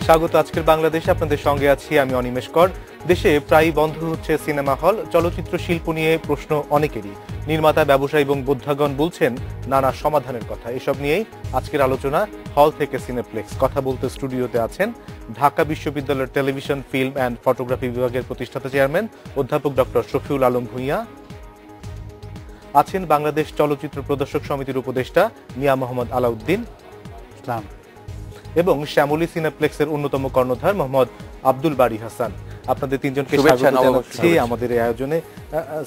স্বাগত আজকের বাংলাদেশে, আপনাদের সঙ্গে আছি আমি অনিমেষ কর। দেশে প্রায় বন্ধ হচ্ছে সিনেমা হল। চলচ্চিত্র শিল্প নিয়ে প্রশ্ন অনেকেরই। নির্মাতা, ব্যবসায়ী এবং বোদ্ধাগণ বলছেন নানা সমাধানের কথা। এসব নিয়েই আজকের আলোচনা হল থেকে সিনেপ্লেক্স। কথা বলতে স্টুডিওতে আছেন ঢাকা বিশ্ববিদ্যালয়ের টেলিভিশন, ফিল্ম অ্যান্ড ফটোগ্রাফি বিভাগের প্রতিষ্ঠাতা চেয়ারম্যান অধ্যাপক ডক্টর শফিউল আলম ভূঁইয়া, আছেন বাংলাদেশ চলচ্চিত্র প্রদর্শক সমিতির উপদেষ্টা মিয়া মোহাম্মদ আলাউদ্দিন এবং শ্যামলী সিনেপ্লেক্সের অন্যতম কর্ণধার মোহাম্মদ আব্দুল বারী হাসান। আপনাদের তিনজনকে স্বাগত জানাচ্ছি আমাদের এই আয়োজনে।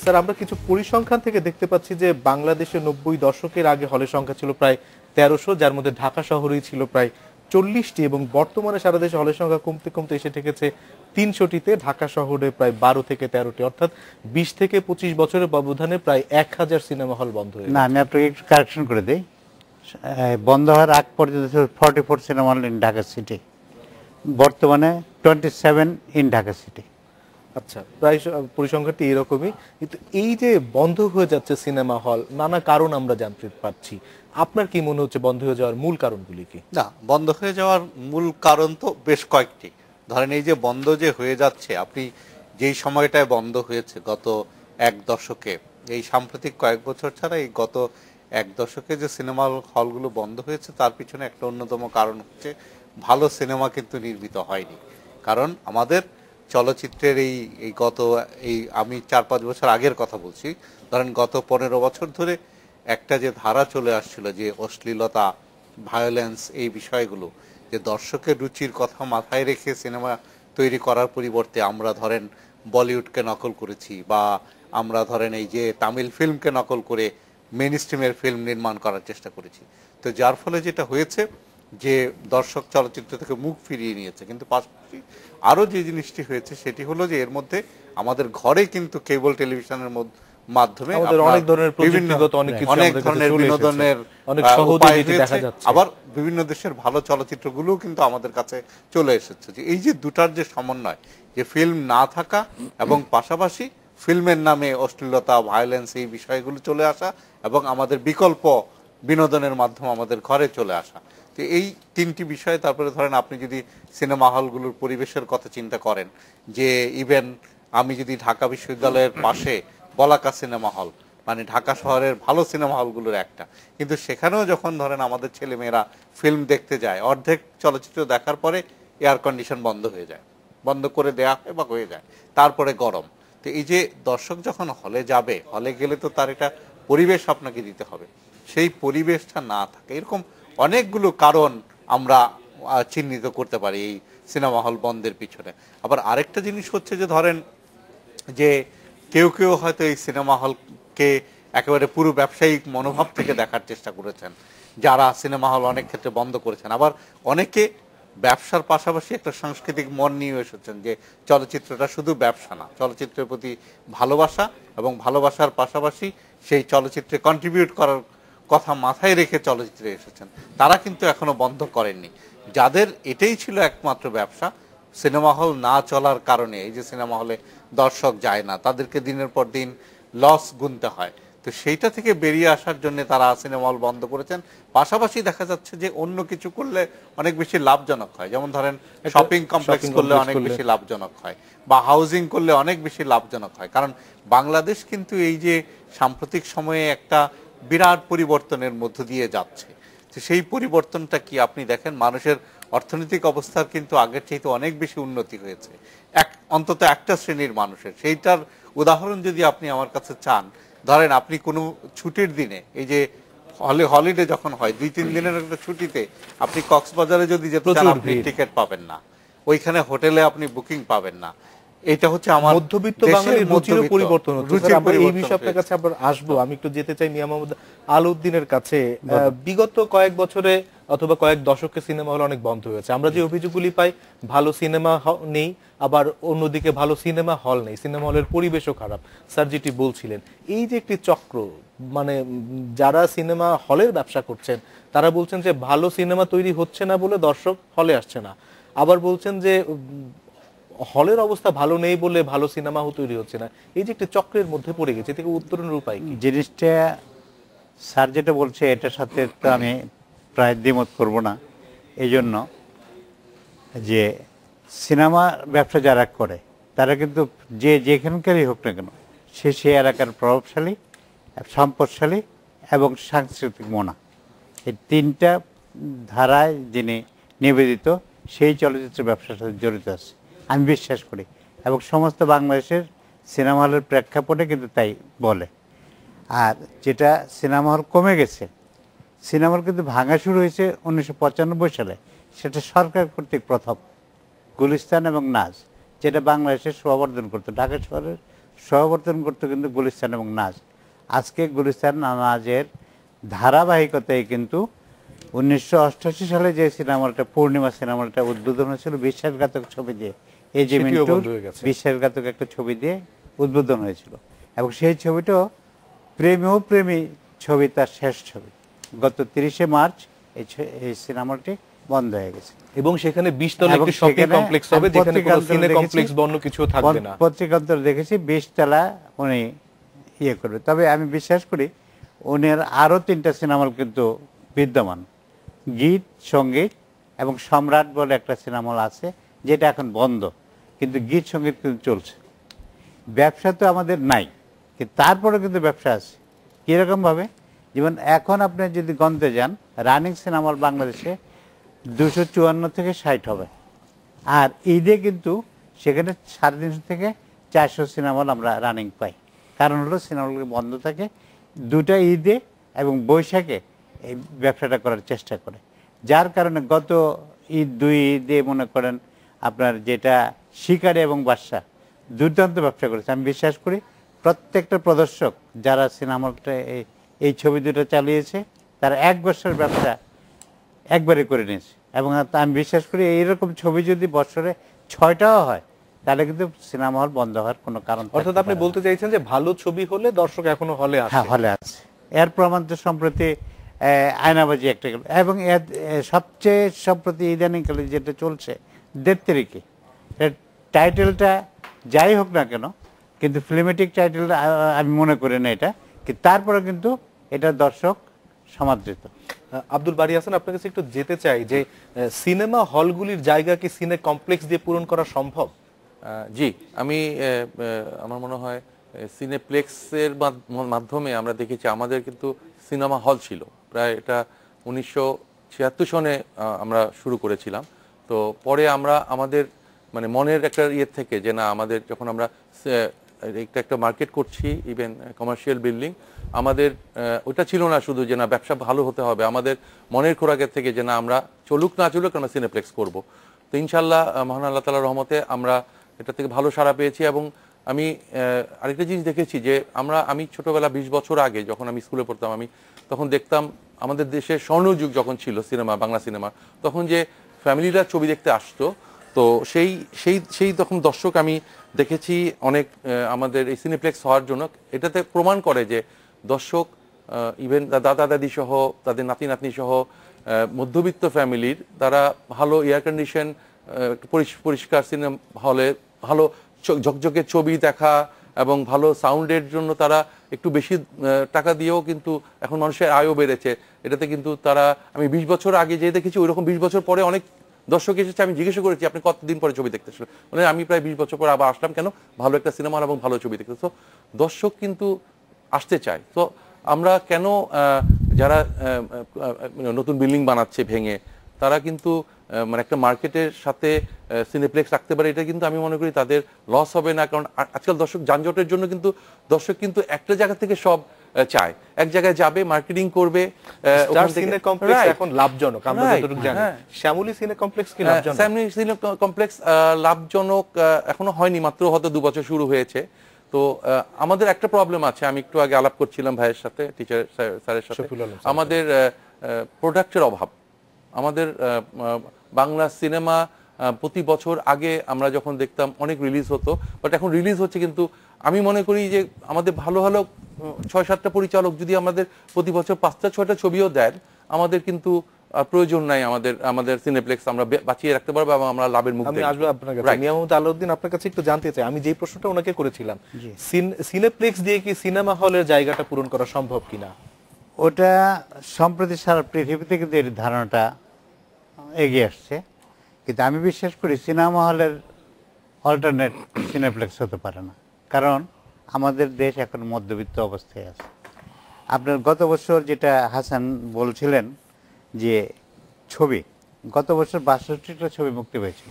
স্যার, আমরা কিছু পরিসংখ্যান থেকে দেখতে পাচ্ছি যে বাংলাদেশে 90 দশকের আগে হলের সংখ্যা ছিল প্রায় 1300, যার মধ্যে ঢাকা শহরেই ছিল প্রায় 40টি, এবং বর্তমানে সারা দেশে হলের সংখ্যা কমতে কমতে এসে ঠেকেছে 300টিতে। ঢাকা শহরে প্রায় 12 থেকে 13টি, অর্থাৎ 20 থেকে 25 বছরের ব্যবধানে প্রায় 1000 সিনেমা হল বন্ধ হয়েছে। না, আমি আপনাকে একটু কারেকশন করে দিই। বন্ধ হওয়ার আগ পর্যন্ত 44 cinema hall in Dhaka city, বর্তমানে 27 ইন ঢাকা সিটি। আচ্ছা, প্রায় পরিসংখ্যানটি এরকমই। কিন্তু এই যে বন্ধ হয়ে যাচ্ছে সিনেমা হল, নানা কারণ আমরা জানতে পারছি। আপনার কি মনে হচ্ছে বন্ধ হয়ে যাওয়ার মূল কারণগুলি কি? না, বন্ধ হয়ে যাওয়ার মূল কারণ তো বেশ কয়েকটি। ধরেন, এই যে বন্ধ যে হয়ে যাচ্ছে, আপনি যেই সময়টায় বন্ধ হয়েছে গত এক দশকে, এই সাম্প্রতিক কয়েক বছর ছাড়া এই গত এক দশকে যে সিনেমা হলগুলো বন্ধ হয়েছে, তার পিছনে একটা অন্যতম কারণ হচ্ছে ভালো সিনেমা কিন্তু নির্মিত হয়নি। কারণ আমাদের চলচ্চিত্রের এই আমি 4-5 বছর আগের কথা বলছি, ধরেন গত 15 বছর ধরে একটা যে ধারা চলে আসছিল, যে অশ্লীলতা, ভায়োলেন্স, এই বিষয়গুলো, যে দর্শকের রুচির কথা মাথায় রেখে সিনেমা তৈরি করার পরিবর্তে আমরা ধরেন বলিউডকে নকল করেছি, বা আমরা ধরেন এই যে তামিল ফিল্মকে নকল করে মেইন স্ট্রিমের ফিল্ম নির্মাণ করার চেষ্টা করেছি। তো যার ফলে যেটা হয়েছে যে দর্শক চলচ্চিত্র থেকে মুখ ফিরিয়ে নিয়েছে। কিন্তু পাশাপাশি আরও যে জিনিসটি হয়েছে সেটি হলো যে এর মধ্যে আমাদের ঘরে কিন্তু কেবল টেলিভিশনের মাধ্যমে অনেক ধরনের বিনোদনের আবার বিভিন্ন দেশের ভালো চলচ্চিত্রগুলো কিন্তু আমাদের কাছে চলে এসেছে। যে এই যে দুটার যে সমন্বয়, যে ফিল্ম না থাকা এবং পাশাপাশি ফিল্মের নামে অশ্লীলতা, ভায়োলেন্স, এই বিষয়গুলো চলে আসা, এবং আমাদের বিকল্প বিনোদনের মাধ্যমে আমাদের ঘরে চলে আসা। তো এই তিনটি বিষয়। তারপরে ধরেন আপনি যদি সিনেমা হলগুলোর পরিবেশের কথা চিন্তা করেন, যে ইভেন আমি যদি ঢাকা বিশ্ববিদ্যালয়ের পাশে বলাকা সিনেমা হল, মানে ঢাকা শহরের ভালো সিনেমা হলগুলোর একটা, কিন্তু সেখানেও যখন ধরেন আমাদের ছেলেমেয়েরা ফিল্ম দেখতে যায়, অর্ধেক চলচ্চিত্র দেখার পরে এয়ার কন্ডিশন বন্ধ হয়ে যায়, বন্ধ করে দেওয়া হয় বা হয়ে যায়, তারপরে গরম। তো এই যে দর্শক যখন হলে যাবে, হলে গেলে তো তার একটা পরিবেশ আপনাকে দিতে হবে, সেই পরিবেশটা না থাকে। এরকম অনেকগুলো কারণ আমরা চিহ্নিত করতে পারি এই সিনেমা হল বন্ধের পিছনে। আবার আরেকটা জিনিস হচ্ছে যে ধরেন যে কেউ কেউ হয়তো এই সিনেমা হলকে একেবারে পুরো ব্যবসায়িক মনোভাব থেকে দেখার চেষ্টা করেছেন, যারা সিনেমা হল অনেক ক্ষেত্রে বন্ধ করেছেন। আবার অনেকে ব্যবসার পাশাপাশি একটা সাংস্কৃতিক মন নিয়ে এসেছেন, যে চলচ্চিত্রটা শুধু ব্যবসা না, চলচ্চিত্রের প্রতি ভালোবাসা, এবং ভালোবাসার পাশাপাশি সেই চলচ্চিত্রে কন্ট্রিবিউট করার কথা মাথায় রেখে চলচ্চিত্রে এসেছেন। তারা কিন্তু এখনো বন্ধ করেননি। যাদের এটাই ছিল একমাত্র ব্যবসা, সিনেমা হল না চলার কারণে, এই যে সিনেমা হলে দর্শক যায় না, তাদেরকে দিনের পর দিন লস গুনতে হয়। তো সেইটা থেকে বেরিয়ে আসার জন্য তারা সিনেমা হল বন্ধ করেছেন। পাশাপাশি দেখা যাচ্ছে যে অন্য কিছু করলে অনেক বেশি লাভজনক হয়, যেমন ধরেন শপিং কমপ্লেক্স করলে অনেক বেশি লাভজনক হয়, বা হাউজিং করলে অনেক বেশি লাভজনক হয়। কারণ বাংলাদেশ কিন্তু এই যে সাম্প্রতিক সময়ে একটা বিরাট পরিবর্তনের মধ্য দিয়ে যাচ্ছে। সেই পরিবর্তনটা কি আপনি দেখেন, মানুষের অর্থনৈতিক অবস্থার কিন্তু আগের চাইতে অনেক বেশি উন্নতি হয়েছে, অন্তত একটা শ্রেণীর মানুষের। সেইটার উদাহরণ যদি আপনি আমার কাছে চান, ধরেন আপনি কোনো ছুটির দিনে, এই যে হলিডে যখন হয় 2-3 দিনের একটা ছুটিতে, আপনি কক্সবাজারে যদি যেতে চান, আপনি টিকিট পাবেন না, ওইখানে হোটেলে আপনি বুকিং পাবেন না। এটা হচ্ছে আমার মধ্যবিত্ত বাঙালির রুচির পরিবর্তন হচ্ছে। এই বিষয়টার কাছে আবার আসবো। আমি একটু যেতে চাই মিয়া মোহাম্মদ আলাউদ্দিনের কাছে। বিগত কয়েক বছরে অথবা কয়েক দশকে সিনেমা হল অনেক বন্ধ হয়েছে। আমরা যে অভিযোগগুলি পাই, ভালো সিনেমা নেই, আবার অন্যদিকে ভালো সিনেমা হল নেই, সিনেমা হলের পরিবেশও খারাপ। স্যার যেটি বলছিলেন, এই যে একটি চক্র, মানে যারা সিনেমা হলের ব্যবসা করছেন তারা বলছেন যে ভালো সিনেমা তৈরি হচ্ছে না বলে দর্শক হলে আসছে না, আবার বলছেন যে হলের অবস্থা ভালো নেই বলে ভালো সিনেমা তৈরি হচ্ছে না। এই যে একটা চক্রের মধ্যে পড়ে গেছে, থেকে উত্তরণের উপায় কি? জিনিসটা স্যার যেটা বলছে এটার সাথে তো আমি প্রায় দ্বিমত করব না। এই জন্য যে সিনেমা ব্যবসা যারা করে তারা কিন্তু যে যেখানকারই হোক না কেন সে এলাকার প্রভাবশালী, সম্পদশালী এবং সাংস্কৃতিক মোনা, এই তিনটা ধারায় যিনি নিবেদিত সেই চলচ্চিত্র ব্যবসার সাথে জড়িত আছে আমি বিশ্বাস করি। এবং সমস্ত বাংলাদেশের সিনেমা হলের প্রেক্ষাপটে কিন্তু তাই বলে। আর যেটা সিনেমা হল কমে গেছে, সিনেমা হল কিন্তু ভাঙা শুরু হয়েছে 1995 সালে, সেটা সরকার কর্তৃক প্রথম গুলিস্তান এবং নাজ, যেটা বাংলাদেশের সমাবর্তন করতো, ঢাকা শহরের সমাবর্তন করতো কিন্তু গুলিস্তান এবং নাজ। আজকে গুলিস্তান নাজের ধারাবাহিকতায় কিন্তু 1988 সালে যে সিনেমা হলটা পূর্ণিমা সিনেমা হলটা উদ্বোধন হয়েছিল বিশ্বাসঘাতক ছবি দিয়ে, এই যে মিন্টুর বিশ্বাসঘাতক একটা ছবি দিয়ে উদ্বোধন হয়েছিল। এবং সেই ছবিটাও প্রেমেও প্রেমী ছবি, তার শেষ ছবি। গত 30শে মার্চ এই সিনেমা হলটি বন্ধ হয়ে গেছে এবং সেখানে 20 তলা একটি শপিং কমপ্লেক্স হবে, যেখানে কোনো সিনে কমপ্লেক্স বন্য কিছু থাকবে না। পত্রিকান্তর দেখেছি 20 তলা উনি ইয়ে করবে। তবে আমি বিশ্বাস করি উনার আরও 3টা সিনেমা হল কিন্তু বিদ্যমান, গীত, সঙ্গীত এবং সম্রাট বলে একটা সিনেমা হল আছে যেটা এখন বন্ধ, কিন্তু গীত সঙ্গীত কিন্তু চলছে। ব্যবসা তো আমাদের নাই, কিন্তু তারপরে কিন্তু ব্যবসা আছে। কীরকমভাবে? যেমন এখন আপনি যদি গন্তে যান, রানিং সিনেমা হল বাংলাদেশে 254 থেকে 60 হবে। আর ঈদে কিন্তু সেখানে 350 থেকে 400 সিনেমা হল আমরা রানিং পাই। কারণ হলো সিনেমা হলগুলো বন্ধ থাকে, 2টা ঈদে এবং বৈশাখে এই ব্যবসাটা করার চেষ্টা করে। যার কারণে গত ঈদ 2 ঈদে মনে করেন আপনার যেটা শিকারি এবং বাদশা দুর্দান্ত ব্যবসা করেছে। আমি বিশ্বাস করি প্রত্যেকটা প্রদর্শক যারা সিনেমা হলটা এই ছবি দুটো চালিয়েছে তারা 1 বছরের ব্যবসা একবারে করে নিয়েছে। এবং আমি বিশ্বাস করি এইরকম ছবি যদি বছরে 6টাও হয় তাহলে কিন্তু সিনেমা হল বন্ধ হওয়ার কোনো কারণ। অর্থাৎ আপনি বলতে চাইছেন যে ভালো ছবি হলে দর্শক এখনো হলে আসে? হ্যাঁ, হলে আছে। এর প্রমাণ তো সম্প্রতি আয়নাবাজি একটা গেল, এবং সবচেয়ে সম্প্রতি ইদানিংকালে যেটা চলছে 1.5 তারিখে, টাইটেলটা যাই হোক না কেন কিন্তু ফিল্মেটিক টাইটেল আমি মনে করি না এটা, কিন্তু তারপরে কিন্তু এটা দর্শক সমাদৃত। আব্দুল বারী হাসান, আপনার কাছে একটু যেতে চাই যে সিনেমা হলগুলির জায়গা কি সিনে কমপ্লেক্স দিয়ে পূরণ করা সম্ভব? জি, আমার মনে হয় সিনেপ্লেক্সের মাধ্যমে আমরা দেখেছি। আমাদের কিন্তু সিনেমা হল ছিল প্রায়, এটা 1976 সনে আমরা শুরু করেছিলাম। তো পরে আমরা আমাদের মানে মনের একটা ইয়ে থেকে যে না, আমাদের যখন আমরা একটা মার্কেট করছি, ইভেন কমার্শিয়াল বিল্ডিং, আমাদের ওটা ছিল না শুধু যে না ব্যবসা ভালো হতে হবে, আমাদের মনের খোরাকের থেকে যে না আমরা চলুক না চলুক আমরা সিনেপ্লেক্স করব। তো ইনশাল্লাহ মহান আল্লাহ তাআলার রহমতে আমরা এটা থেকে ভালো সাড়া পেয়েছি। এবং আমি আরেকটা জিনিস দেখেছি যে আমি ছোটবেলা 20 বছর আগে যখন আমি স্কুলে পড়তাম, আমি তখন দেখতাম আমাদের দেশের স্বর্ণযুগ যখন ছিল সিনেমা, বাংলা সিনেমা, তখন যে ফ্যামিলিরা ছবি দেখতে আসতো, তো সেই তখন দর্শক আমি দেখেছি অনেক আমাদের এই সিনেপ্লেক্স হওয়ার জন্য। এটাতে প্রমাণ করে যে দর্শক ইভেন দাদা দাদি সহ তাদের নাতি নাতনি সহ মধ্যবিত্ত ফ্যামিলির, তারা ভালো এয়ার কন্ডিশন পরিষ্কার সিনেমা হলে ভালো ঝকঝকে ছবি দেখা এবং ভালো সাউন্ডের জন্য তারা একটু বেশি টাকা দিয়েও কিন্তু এখন মানুষের আয়ও বেড়েছে এটাতে। কিন্তু তারা আমি 20 বছর আগে যে দেখেছি ওইরকম 20 বছর পরে অনেক দর্শক এসেছে। আমি জিজ্ঞাসা করেছি আপনি কতদিন পরে ছবি দেখতে আসলেন, মানে আমি প্রায় 20 বছর পরে আবার আসলাম, কেন? ভালো একটা সিনেমা এবং ভালো ছবি দেখতে। তো দর্শক কিন্তু আসতে চায়। তো আমরা কেন যারা নতুন বিল্ডিং বানাচ্ছে ভেঙে, তারা কিন্তু মানে একটা মার্কেটের সাথে সিনেপ্লেক্স রাখতে পারে, এটা কিন্তু আমি মনে করি তাদের লস হবে না। কারণ আজকাল দর্শক যানজটের জন্য কিন্তু দর্শক কিন্তু একটা জায়গা থেকে সব চায়, এক জায়গায় যাবে, মার্কেটিং করবে। সিনে কমপ্লেক্স এখন লাভজনক, আমরা যতটুকু জানি। শ্যামলী সিনে কমপ্লেক্স কি লাভজনক? শ্যামলী সিনে কমপ্লেক্স লাভজনক এখনো হয়নি, মাত্র হয়তো 2 বছর শুরু হয়েছে। তো আমাদের একটা প্রবলেম আছে, আমি একটু আগে আলাপ করছিলাম ভাইয়ের সাথে, টিচার স্যারের সাথে, আমাদের প্রোডাক্টের অভাব। আমাদের বাংলা সিনেমা প্রতি বছর আগে আমরা যখন দেখতাম অনেক রিলিজ হতো, বাট এখন রিলিজ হচ্ছে কিন্তু আমি মনে করি যে আমাদের ভালো ভালো 6-7টা পরিচালক যদি আমাদের প্রতি বছর 5টা-6টা ছবিও দেন, আমাদের কিন্তু প্রয়োজন নাই আমাদের সিনেপ্লেক্স আমরা বাঁচিয়ে রাখতে পারবো এবং আমরা লাভের মুখ দেখব। আমি আসবো আপনার কাছে। মিয়া মোহাম্মদ আলাউদ্দিন, আপনার কাছে একটু জানতে চাই, আমি যেই প্রশ্নটা ওনাকে করেছিলাম, সিনেপ্লেক্স দিয়ে কি সিনেমা হলের জায়গাটা পূরণ করা সম্ভব কিনা? ওটা সম্প্রতি সারা পৃথিবীতে কিন্তু এর ধারণাটা এগিয়ে আসছে। কিন্তু আমি বিশ্বাস করি সিনেমা হলের অল্টারনেট সিনেপ্লেক্স হতে পারে না, কারণ আমাদের দেশ এখন মধ্যবিত্ত অবস্থায় আছে। আপনার গত বছর যেটা হাসান বলছিলেন যে ছবি, গত বছর ৬২টা ছবি মুক্তি পেয়েছিল,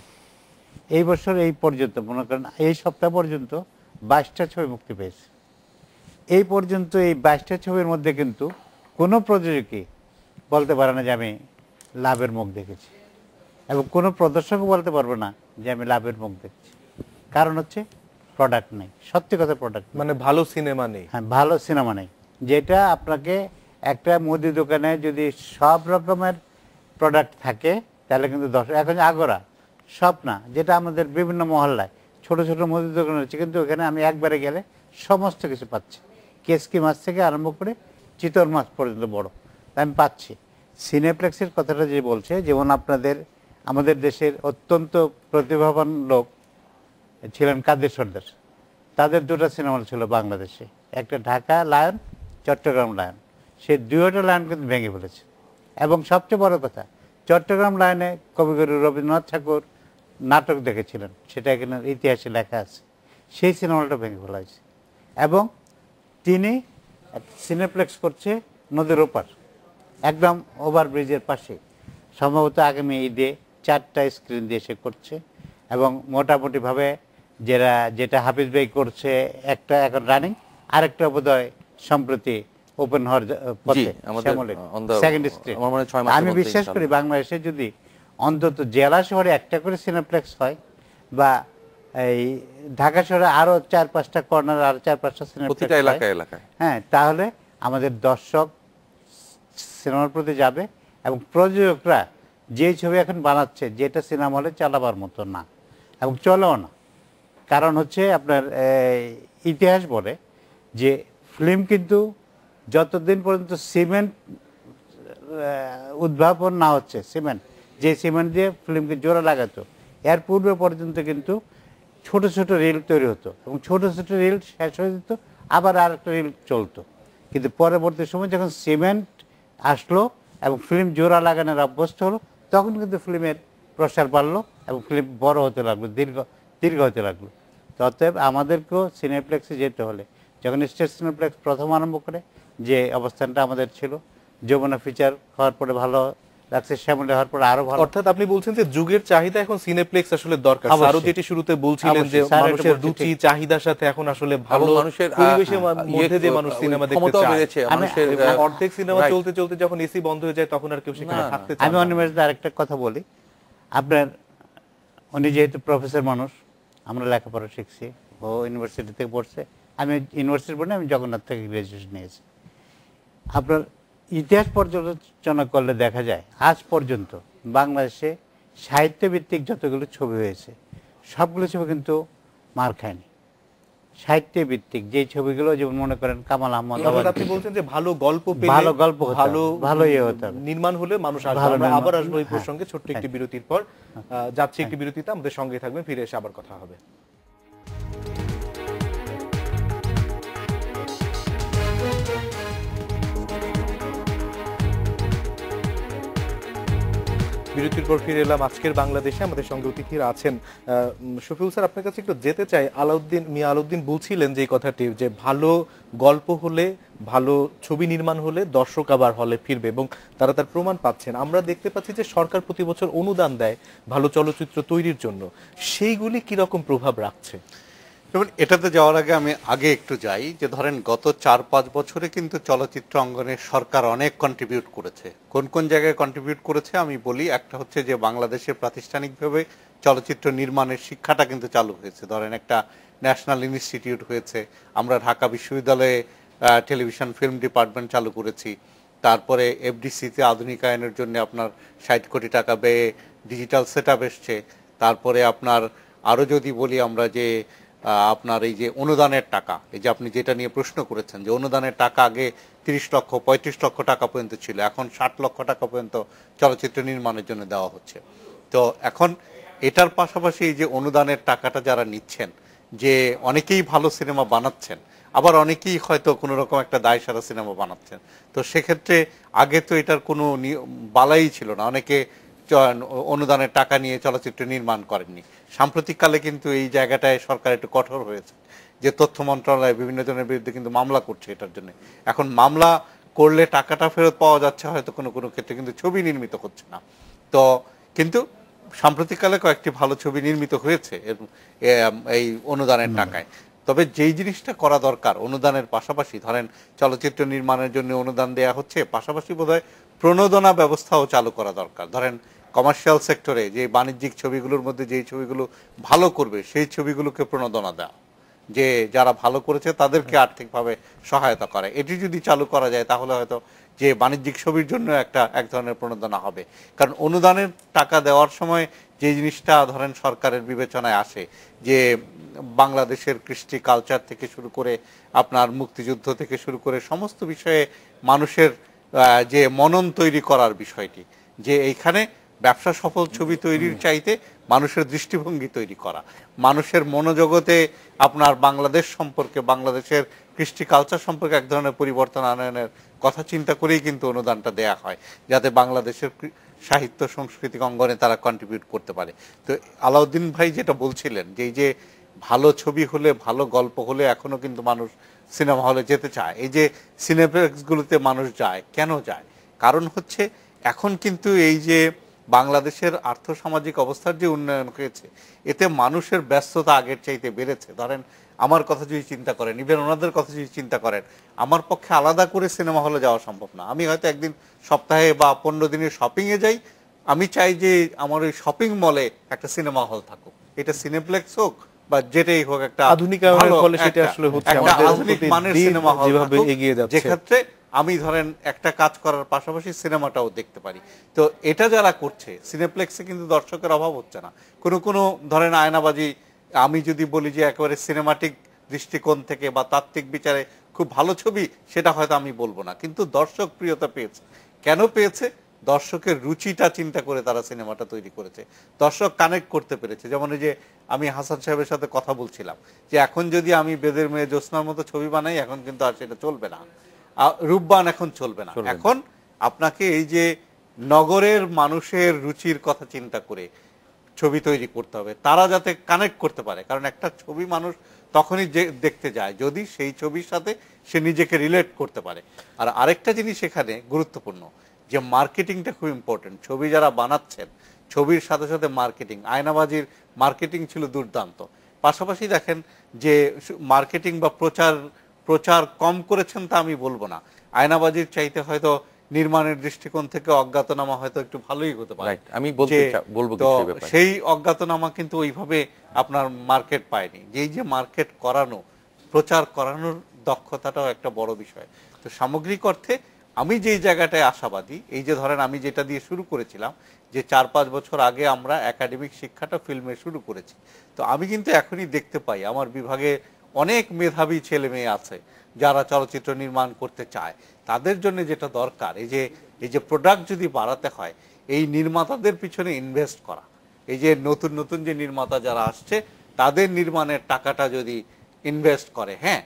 এই বছর এই পর্যন্ত মনে করেন এই সপ্তাহ পর্যন্ত ২২টা ছবি মুক্তি পেয়েছে। এই পর্যন্ত এই ২২টা ছবির মধ্যে কিন্তু কোনো প্রযোজকই বলতে পারে না যে আমি লাভের মুখ দেখেছি, এবং কোনো প্রদর্শকও বলতে পারবে না যে আমি লাভের মুখ দেখছি। কারণ হচ্ছে প্রোডাক্ট নেই, সত্যি কথা প্রোডাক্ট, মানে ভালো সিনেমা নেই। হ্যাঁ, ভালো সিনেমা নেই। যেটা আপনাকে একটা মুদি দোকানে যদি সব রকমের প্রোডাক্ট থাকে তাহলে কিন্তু এখন আগরা সব না, যেটা আমাদের বিভিন্ন মহল্লায় ছোট ছোট মুদি দোকান হচ্ছে, কিন্তু ওখানে আমি একবারে গেলে সমস্ত কিছু পাচ্ছি, কেসকি মাছ থেকে আরম্ভ করে চিতল মাছ পর্যন্ত বড় আমি পাচ্ছি। সিনেপ্লেক্সের কথাটা যে বলছে, যেমন আমাদের দেশের অত্যন্ত প্রতিভাবান লোক ছিলেন কাদের সর্দার, তাদের দুটো সিনেমা ছিল বাংলাদেশে, একটা ঢাকা লায়ন, চট্টগ্রাম লায়ন। সেই দুইটা লায়ন কিন্তু ভেঙে ফেলেছে। এবং সবচেয়ে বড় কথা, চট্টগ্রাম লায়নে কবিগুরু রবীন্দ্রনাথ ঠাকুর নাটক দেখেছিলেন, সেটা এখানে ইতিহাসে লেখা আছে, সেই সিনেমাটা ভেঙে ফেলা হয়েছে। এবং তিনি সিনেপ্লেক্স করছে নদীর ওপার, একদম ওভারব্রিজের পাশে, সম্ভবত আগামী ঈদে 4টা স্ক্রিন দিয়ে সে করছে। এবং মোটামুটিভাবে যেটা হাফিজ ভাই করছে একটা এখন রানিং, আরেকটা বোধহয় সম্প্রতি ওপেন হওয়ার পথে, সেকেন্ড স্ক্রিন। আমি বিশ্বাস করি বাংলাদেশে যদি অন্তত জেলা শহরে একটা করে সিনেপ্লেক্স হয়, বা এই ঢাকা শহরে আরো 4-5টা কর্নার, আরো 4-5টা সিনেপ্লেক্স এলাকায়, হ্যাঁ, তাহলে আমাদের দর্শক সিনেমার প্রতি যাবে। এবং প্রযোজকরা যে ছবি এখন বানাচ্ছে, যেটা সিনেমা হলে চালাবার মতো না এবং চলেও না। কারণ হচ্ছে আপনার ইতিহাস বলে যে ফিল্ম কিন্তু যতদিন পর্যন্ত সিমেন্ট উদ্ভাবন না হচ্ছে, যে সিমেন্ট দিয়ে ফিল্মকে জোড়া লাগাতো, এর পূর্বে পর্যন্ত কিন্তু ছোট ছোট রিল তৈরি হতো, এবং ছোট ছোট রিল শেষ হয়ে যেত, আবার আর একটা রিল চলতো। কিন্তু পরবর্তী সময় যখন সিমেন্ট আসলো এবং ফিল্ম জোড়া লাগানোর অভ্যস্ত হলো, তখন কিন্তু ফিল্মের প্রসার বাড়লো এবং ফিল্ম বড় হতে লাগলো, দীর্ঘ হতে লাগলো। অতএব আমাদেরকেও সিনেপ্লেক্সে যেতে হলে, যখন স্টেট সিনেপ্লেক্স প্রথম আরম্ভ করে যে অবস্থানটা আমাদের ছিল, যমুনা ফিচার হওয়ার পরে ভালো লাগছে, শ্যামলী হওয়ার পরে আরো ভালো। অর্থাৎ আপনি বলছেন যে যুগের চাহিদা এখন সিনেপ্লেক্স আসলে দরকার। আরো যেটি শুরুতে বলছিলেন যে মানুষের রুচি চাহিদার সাথে এখন আসলে ভালো মানুষের পরিবেশের মধ্যে যে মানুষ সিনেমা দেখতে চায়, অর্ধেক সিনেমা চলতে চলতে যখন এসি বন্ধ হয়ে যায় তখন আর কেউ সেখানে থাকতে চায় না। আমি অনিমেষদা আরেকটা কথা বলি, আপনার উনি যেহেতু প্রফেসর মানুষ, আমরা লেখাপড়া শিখছি, ও ইউনিভার্সিটি থেকে পড়ছে, আমি ইউনিভার্সিটি পড়ি, আমি জগন্নাথ থেকে গ্রাজুয়েশন নিয়েছি। আপনার ইতিহাস পর্যালোচনা করলে দেখা যায় আজ পর্যন্ত বাংলাদেশে সাহিত্যভিত্তিক যতগুলো ছবি হয়েছে, সবগুলো ছবি কিন্তু মার খায়নি। সাহিত্যভিত্তিক যে ছবিগুলো, যেমন মনে করেন কামাল আহমদ, আপনি বলছেন যে ভালো গল্প পেলে, ভালো ইয়ে হতে হবে, নির্মাণ হলে মানুষ আসবে। আমরা আবার আসবো এই প্রসঙ্গে ছোট্ট একটি বিরতির পর। যাচ্ছি একটি বিরতিতে, আমাদের সঙ্গে থাকবেন, ফিরে এসে আবার কথা হবে। বিরতির পর ফিরে এলাম। আজকের বাংলাদেশে আমাদের সঙ্গে অতিথিরা আছেন। শফিউল স্যার, আপনার কাছে একটু যেতে চাই। মিয়া আলাউদ্দিন বলছিলেন যে কথাটি, যে ভালো গল্প হলে, ভালো ছবি নির্মাণ হলে দর্শক আবার হলে ফিরবে, এবং তারা তার প্রমাণ পাচ্ছেন। আমরা দেখতে পাচ্ছি যে সরকার প্রতি বছর অনুদান দেয় ভালো চলচ্চিত্র তৈরির জন্য, সেইগুলি কিরকম প্রভাব রাখছে? যেমন এটাতে যাওয়ার আগে আমি একটু যাই, যে ধরেন গত 4-5 বছরে কিন্তু চলচ্চিত্র অঙ্গনে সরকার অনেক কন্ট্রিবিউট করেছে। কোন কোন জায়গায় কন্ট্রিবিউট করেছে আমি বলি। একটা হচ্ছে যে বাংলাদেশে প্রাতিষ্ঠানিকভাবে চলচ্চিত্র নির্মাণের শিক্ষাটা কিন্তু চালু হয়েছে। ধরেন একটা ন্যাশনাল ইনস্টিটিউট হয়েছে, আমরা ঢাকা বিশ্ববিদ্যালয়ে টেলিভিশন ফিল্ম ডিপার্টমেন্ট চালু করেছি। তারপরে এফডিসিতে আধুনিকায়নের জন্য আপনার 60 কোটি টাকা ব্যয়ে ডিজিটাল সেটআপ এসছে। তারপরে আপনার আরো যদি বলি আমরা, যে আপনার এই যে অনুদানের টাকা, এই যে আপনি যেটা নিয়ে প্রশ্ন করেছেন, যে অনুদানের টাকা আগে 30 লক্ষ 35 লক্ষ টাকা পর্যন্ত ছিল, এখন 60 লক্ষ টাকা পর্যন্ত চলচ্চিত্র নির্মাণের জন্য দেওয়া হচ্ছে। তো এখন এটার পাশাপাশি এই যে অনুদানের টাকাটা যারা নিচ্ছেন, যে অনেকেই ভালো সিনেমা বানাচ্ছেন, আবার অনেকেই হয়তো কোনো রকম একটা দায়সারা সিনেমা বানাচ্ছেন। তো সেক্ষেত্রে আগে তো এটার কোনো বালাই ছিল না, অনেকে অনুদানের টাকা নিয়ে চলচ্চিত্র নির্মাণ করেননি। সাম্প্রতিককালে কিন্তু এই জায়গাটায় সরকার একটু কঠোর হয়েছে, যে তথ্য মন্ত্রণালয় বিভিন্ন জনের বিরুদ্ধে কিন্তু মামলা করছে এটার জন্য। এখন মামলা করলে টাকাটা ফেরত পাওয়া যাচ্ছে হয়তো কোনো কোনো ক্ষেত্রে, কিন্তু ছবি নির্মিত হচ্ছে না। তো কিন্তু সাম্প্রতিককালে কয়েকটি ভালো ছবি নির্মিত হয়েছে এই অনুদানের টাকায়। তবে যেই জিনিসটা করা দরকার, অনুদানের পাশাপাশি ধরেন চলচ্চিত্র নির্মাণের জন্য অনুদান দেয়া হচ্ছে, পাশাপাশি বোধহয় প্রণোদনা ব্যবস্থাও চালু করা দরকার। ধরেন কমার্শিয়াল সেক্টরে যে বাণিজ্যিক ছবিগুলোর মধ্যে যেই ছবিগুলো ভালো করবে সেই ছবিগুলোকে প্রণোদনা দেওয়া, যে যারা ভালো করেছে তাদেরকে আর্থিকভাবে সহায়তা করে, এটি যদি চালু করা যায় তাহলে হয়তো যে বাণিজ্যিক ছবির জন্য এক ধরনের প্রণোদনা হবে। কারণ অনুদানের টাকা দেওয়ার সময় যে জিনিসটা ধরেন সরকারের বিবেচনায় আসে, যে বাংলাদেশের কৃষ্টি কালচার থেকে শুরু করে আপনার মুক্তিযুদ্ধ থেকে শুরু করে সমস্ত বিষয়ে মানুষের যে মনন তৈরি করার বিষয়টি, যে এইখানে ব্যবসা সফল ছবি তৈরির চাইতে মানুষের দৃষ্টিভঙ্গি তৈরি করা, মানুষের মনোজগতে আপনার বাংলাদেশ সম্পর্কে, বাংলাদেশের কৃষ্টি কালচার সম্পর্কে এক ধরনের পরিবর্তন আনয়নের কথা চিন্তা করেই কিন্তু অনুদানটা দেয়া হয়, যাতে বাংলাদেশের সাহিত্য সাংস্কৃতিক অঙ্গনে তারা কন্ট্রিবিউট করতে পারে। তো আলাউদ্দিন ভাই যেটা বলছিলেন, যে এই যে ভালো ছবি হলে, ভালো গল্প হলে এখনো কিন্তু মানুষ সিনেমা হলে যেতে চায়। এই যে সিনেপ্লেক্সগুলোতে মানুষ যায়, কেন যায়? কারণ হচ্ছে এখন কিন্তু এই যে বাংলাদেশের আর্থসামাজিক অবস্থার যে উন্নয়ন হয়েছে, এতে মানুষের ব্যস্ততা আগের চাইতে বেড়েছে। ধরেন আমার কথা যদি চিন্তা করেন, ইভেন ওনাদের কথা যদি চিন্তা করেন, আমার পক্ষে আলাদা করে সিনেমা হলে যাওয়া সম্ভব না। আমি হয়তো একদিন সপ্তাহে বা 15 দিনের শপিংয়ে যাই, আমি চাই যে আমার ওই শপিং মলে একটা সিনেমা হল থাকুক, এটা সিনেপ্লেক্স হোক বা যেটাই হোক, একটা আধুনিকায়নের ফলে সেটা আসলে হচ্ছে আমাদের আধুনিক মানের সিনেমা হল যেভাবে এগিয়ে যাচ্ছে, যে ক্ষেত্রে আমি ধরেন একটা কাজ করার পাশাপাশি সিনেমাটাও দেখতে পারি। তো এটা যারা করছে, সিনেপ্লেক্সে কিন্তু দর্শকের অভাব হচ্ছে না। কোনো ধরেন আয়নাবাজি, আমি যদি বলি যে একেবারে সিনেমাটিক দৃষ্টিকোণ থেকে বা তাত্ত্বিক বিচারে খুব ভালো ছবি, সেটা হয়তো আমি বলবো না, কিন্তু দর্শক প্রিয়তা পেয়েছে। কেন পেয়েছে? দর্শকের রুচিটা চিন্তা করে তারা সিনেমাটা তৈরি করেছে, দর্শক কানেক্ট করতে পেরেছে। যেমন এই যে আমি হাসান সাহেবের সাথে কথা বলছিলাম, যে এখন যদি আমি বেদের মেয়ে জ্যোৎস্নার মতো ছবি বানাই, এখন কিন্তু আর সেটা চলবে না, রূপবান এখন চলবে না। এখন আপনাকে এই যে নগরের মানুষের রুচির কথা চিন্তা করে ছবি তৈরি করতে হবে, তারা যাতে কানেক্ট করতে পারে। কারণ একটা ছবি মানুষ তখনই দেখতে যায় যদি সেই ছবির সাথে সে নিজেকে রিলেট করতে পারে। আর আরেকটা জিনিস এখানে গুরুত্বপূর্ণ, যে মার্কেটিংটা খুব ইম্পর্টেন্ট। ছবি যারা বানাচ্ছেন, ছবির সাথে সাথে মার্কেটিং, আয়নাবাজির মার্কেটিং ছিল দুর্দান্ত। পাশাপাশি দেখেন যে মার্কেটিং বা প্রচার কম করেছেন তা আমি বলবো না, আয়নাবাজির চাইতে হয়তো নির্মাণের দৃষ্টিকোণ থেকে অজ্ঞাতনামা হয়তো একটু ভালোই হতে পারে। আমি বলবো সেই অজ্ঞাতনামা কিন্তু ওইভাবে আপনার মার্কেট পায়নি। যেই যে মার্কেট করানো, প্রচার করানোর দক্ষতাটাও একটা বড় বিষয়। তো সামগ্রিক অর্থে আমি যেই জায়গাটায় আশাবাদী, এই যে ধরেন আমি যেটা দিয়ে শুরু করেছিলাম, যে 4-5 বছর আগে আমরা একাডেমিক শিক্ষাটা ফিল্মে শুরু করেছি, তো আমি কিন্তু এখনই দেখতে পাই আমার বিভাগে অনেক মেধাবী ছেলে মেয়ে আছে যারা চলচ্চিত্র নির্মাণ করতে চায়। তাদের জন্য যেটা দরকার, এই যে প্রোডাক্ট যদি বাড়াতে হয়, এই নির্মাতাদের পিছনে ইনভেস্ট করা। এই যে নতুন নতুন যে নির্মাতা যারা আসছে, তাদের নির্মাণের টাকাটা যদি ইনভেস্ট করে, হ্যাঁ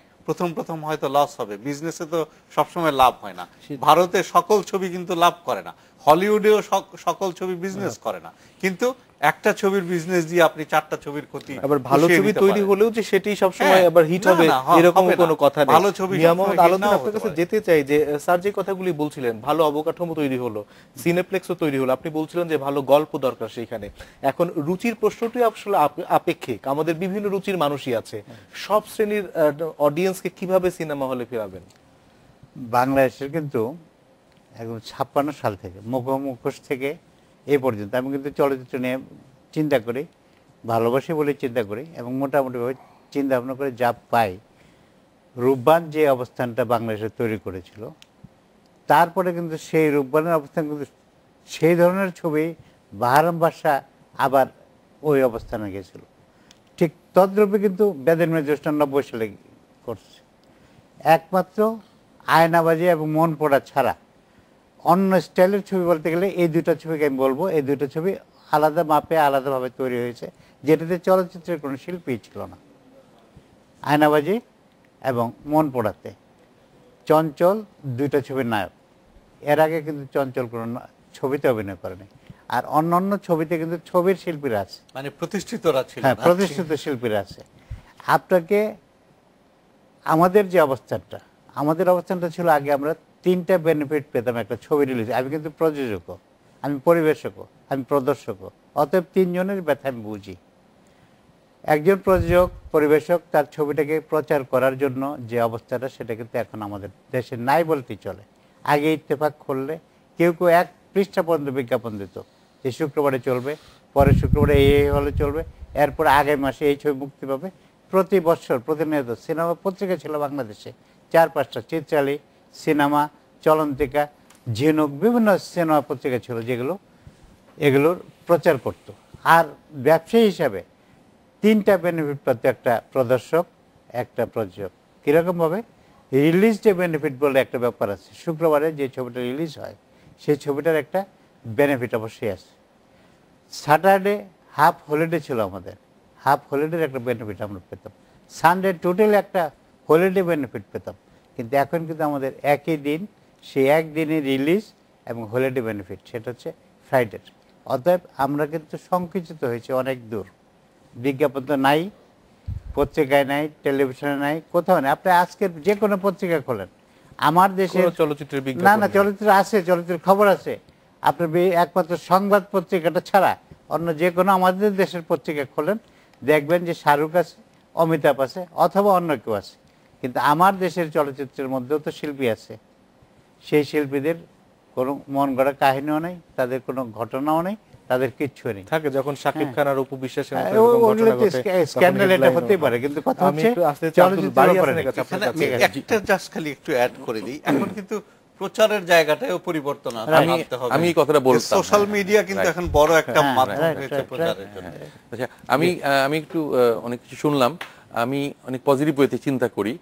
প্রথম হয়তো লস হবে, বিজনেসে তো সবসময় লাভ হয় না। ভারতে সকল ছবি কিন্তু লাভ করে না, হলিউডেও সকল ছবি বিজনেস করে না, কিন্তু একটা ছবির বিজনেস দিয়ে আপনি 4টা ছবির ক্ষতি। আবার ভালো ছবি তৈরি হলেও যে সেটাই সব সময় আবার হিট হবে এরকম কোনো কথা নেই। ভালো ছবি মিয়ামত আলাউদ্দিন আপনার কাছে যেতে চাই, যে স্যার যে কথাগুলি বলছিলেন, ভালো অবকাঠামো তৈরি হলো, সিনেপ্লেক্সও তৈরি হলো, আপনি বলছিলেন যে ভালো গল্প দরকার সেইখানে। এখন রুচির প্রশ্নটি আসলে আপেক্ষিক, আমাদের বিভিন্ন রুচির মানুষই আছে। সব শ্রেণীর অডিয়েন্সকে কিভাবে সিনেমা হলে ফেরাবেন? বাংলাদেশের কিন্তু একদম 56 সাল থেকে মুখোশ থেকে এই পর্যন্ত আমি কিন্তু চলচ্চিত্র নিয়ে চিন্তা করি, ভালোবাসি বলে চিন্তা করি, এবং মোটামুটিভাবে চিন্তা ভাবনা করে যা পাই, রূপবান যে অবস্থানটা বাংলাদেশে তৈরি করেছিল, তারপরে কিন্তু সেই রূপবানের অবস্থান কিন্তু সেই ধরনের ছবি বাহারাম বাদশা আবার ওই অবস্থানে গেছিল। ঠিক তদ্রূপে কিন্তু বেদের মেয়ে জ্যোৎস্না 90 সালে করছে। একমাত্র আয়নাবাজি এবং মন পড়া ছাড়া অন্য স্টাইলের ছবি বলতে গেলে এই দুটো ছবিকে আমি বলবো, এই দুটো ছবি আলাদা মাপে আলাদাভাবে তৈরি হয়েছে, যেটাতে চলচ্চিত্রের কোনো শিল্পী ছিল না। আয়নাবাজি এবং মন পড়াতে চঞ্চল দুইটা ছবির নায়ক, এর আগে কিন্তু চঞ্চল কোনো ছবিতে অভিনয় করেনি। আর অন্যান্য ছবিতে কিন্তু ছবির শিল্পীরা আছে, মানে প্রতিষ্ঠিতরা ছিল। হ্যাঁ, প্রতিষ্ঠিত শিল্পীরা আছে। আপনাকে আমাদের যে অবস্থানটা ছিল, আগে আমরা 3টা বেনিফিট পেতাম একটা ছবি রিলিজ। আমি কিন্তু প্রযোজকও, আমি পরিবেশকও, আমি প্রদর্শকও, অতএব 3 জনের ব্যথা আমি বুঝি। একজন প্রযোজক পরিবেশক তার ছবিটাকে প্রচার করার জন্য যে অবস্থাটা, সেটা কিন্তু এখন আমাদের দেশে নাই বলতেই চলে। আগে ইত্তেফাক করলে কেউ 1 পৃষ্ঠা পর্যন্ত বিজ্ঞাপন দিত যে শুক্রবারে চলবে, পরের শুক্রবারে এই হলে চলবে, এরপর আগামী মাসে এই ছবি মুক্তি পাবে। প্রতি বছর প্রতিনিয়ত সিনেমা পত্রিকা ছিল বাংলাদেশে 4-5টা, চিত্রালী, সিনেমা, চলন্তিকা, ঝিনুক, বিভিন্ন সিনেমা পত্রিকা ছিল যেগুলো এগুলোর প্রচার করত। আর ব্যবসায়ী হিসাবে 3টা বেনিফিট পেত একটা প্রদর্শক, একটা প্রযোজক। কীরকমভাবে? রিলিজ ডে বেনিফিট বলে একটা ব্যাপার আছে। শুক্রবারে যে ছবিটা রিলিজ হয় সেই ছবিটার একটা বেনিফিট অবশ্যই আছে। স্যাটারডে হাফ হলিডে ছিল আমাদের, হাফ হলিডের একটা বেনিফিট আমরা পেতাম। সানডে টোটালি একটা হলিডে বেনিফিট পেতাম। কিন্তু এখন কিন্তু আমাদের একই দিন, সেই একদিনে রিলিজ এবং হলিডে বেনিফিট, সেটা হচ্ছে ফ্রাইডে। অতএব আমরা কিন্তু সংকুচিত হয়েছি অনেক দূর। বিজ্ঞাপন তো নাই, পত্রিকায় নাই, টেলিভিশনে নাই, কোথাও নেই। আপনি আজকের যে কোনো পত্রিকা খোলেন, আমার দেশে চলচ্চিত্রের না চলচ্চিত্র আছে, চলচ্চিত্রের খবর আছে। আপনার একমাত্র সংবাদ পত্রিকাটা ছাড়া অন্য যে কোনো আমাদের দেশের পত্রিকা খোলেন, দেখবেন যে শাহরুখ আছে, অমিতাভ আছে, অথবা অন্য কেউ আছে। কিন্তু আমার দেশের চলচ্চিত্রের মধ্যেও তো শিল্পী আছে। সেই শিল্পীদের কোনো মন গড়া কাহিনীও নেই, তাদের কোনো ঘটনাও নেই, তাদের কিচ্ছু নেই। থাকে যখন শাকিব খান আর অপু বিশ্বাসের মতো স্ক্যান্ডাল এটা হতেই পারে, কিন্তু কথা হচ্ছে একটা জাস্ট খালি একটু অ্যাড করে দিই, এখন কিন্তু প্রচারের জায়গাটাও পরিবর্তন আছে। আমি কথাটা বলতাম, সোশ্যাল মিডিয়া কিন্তু এখন বড় একটা মাধ্যম হয়েছে প্রচারের জন্য। আচ্ছা, আমি একটু অনেক কিছু শুনলাম, আমি অনেক পজিটিভ ওয়েতে চিন্তা করি।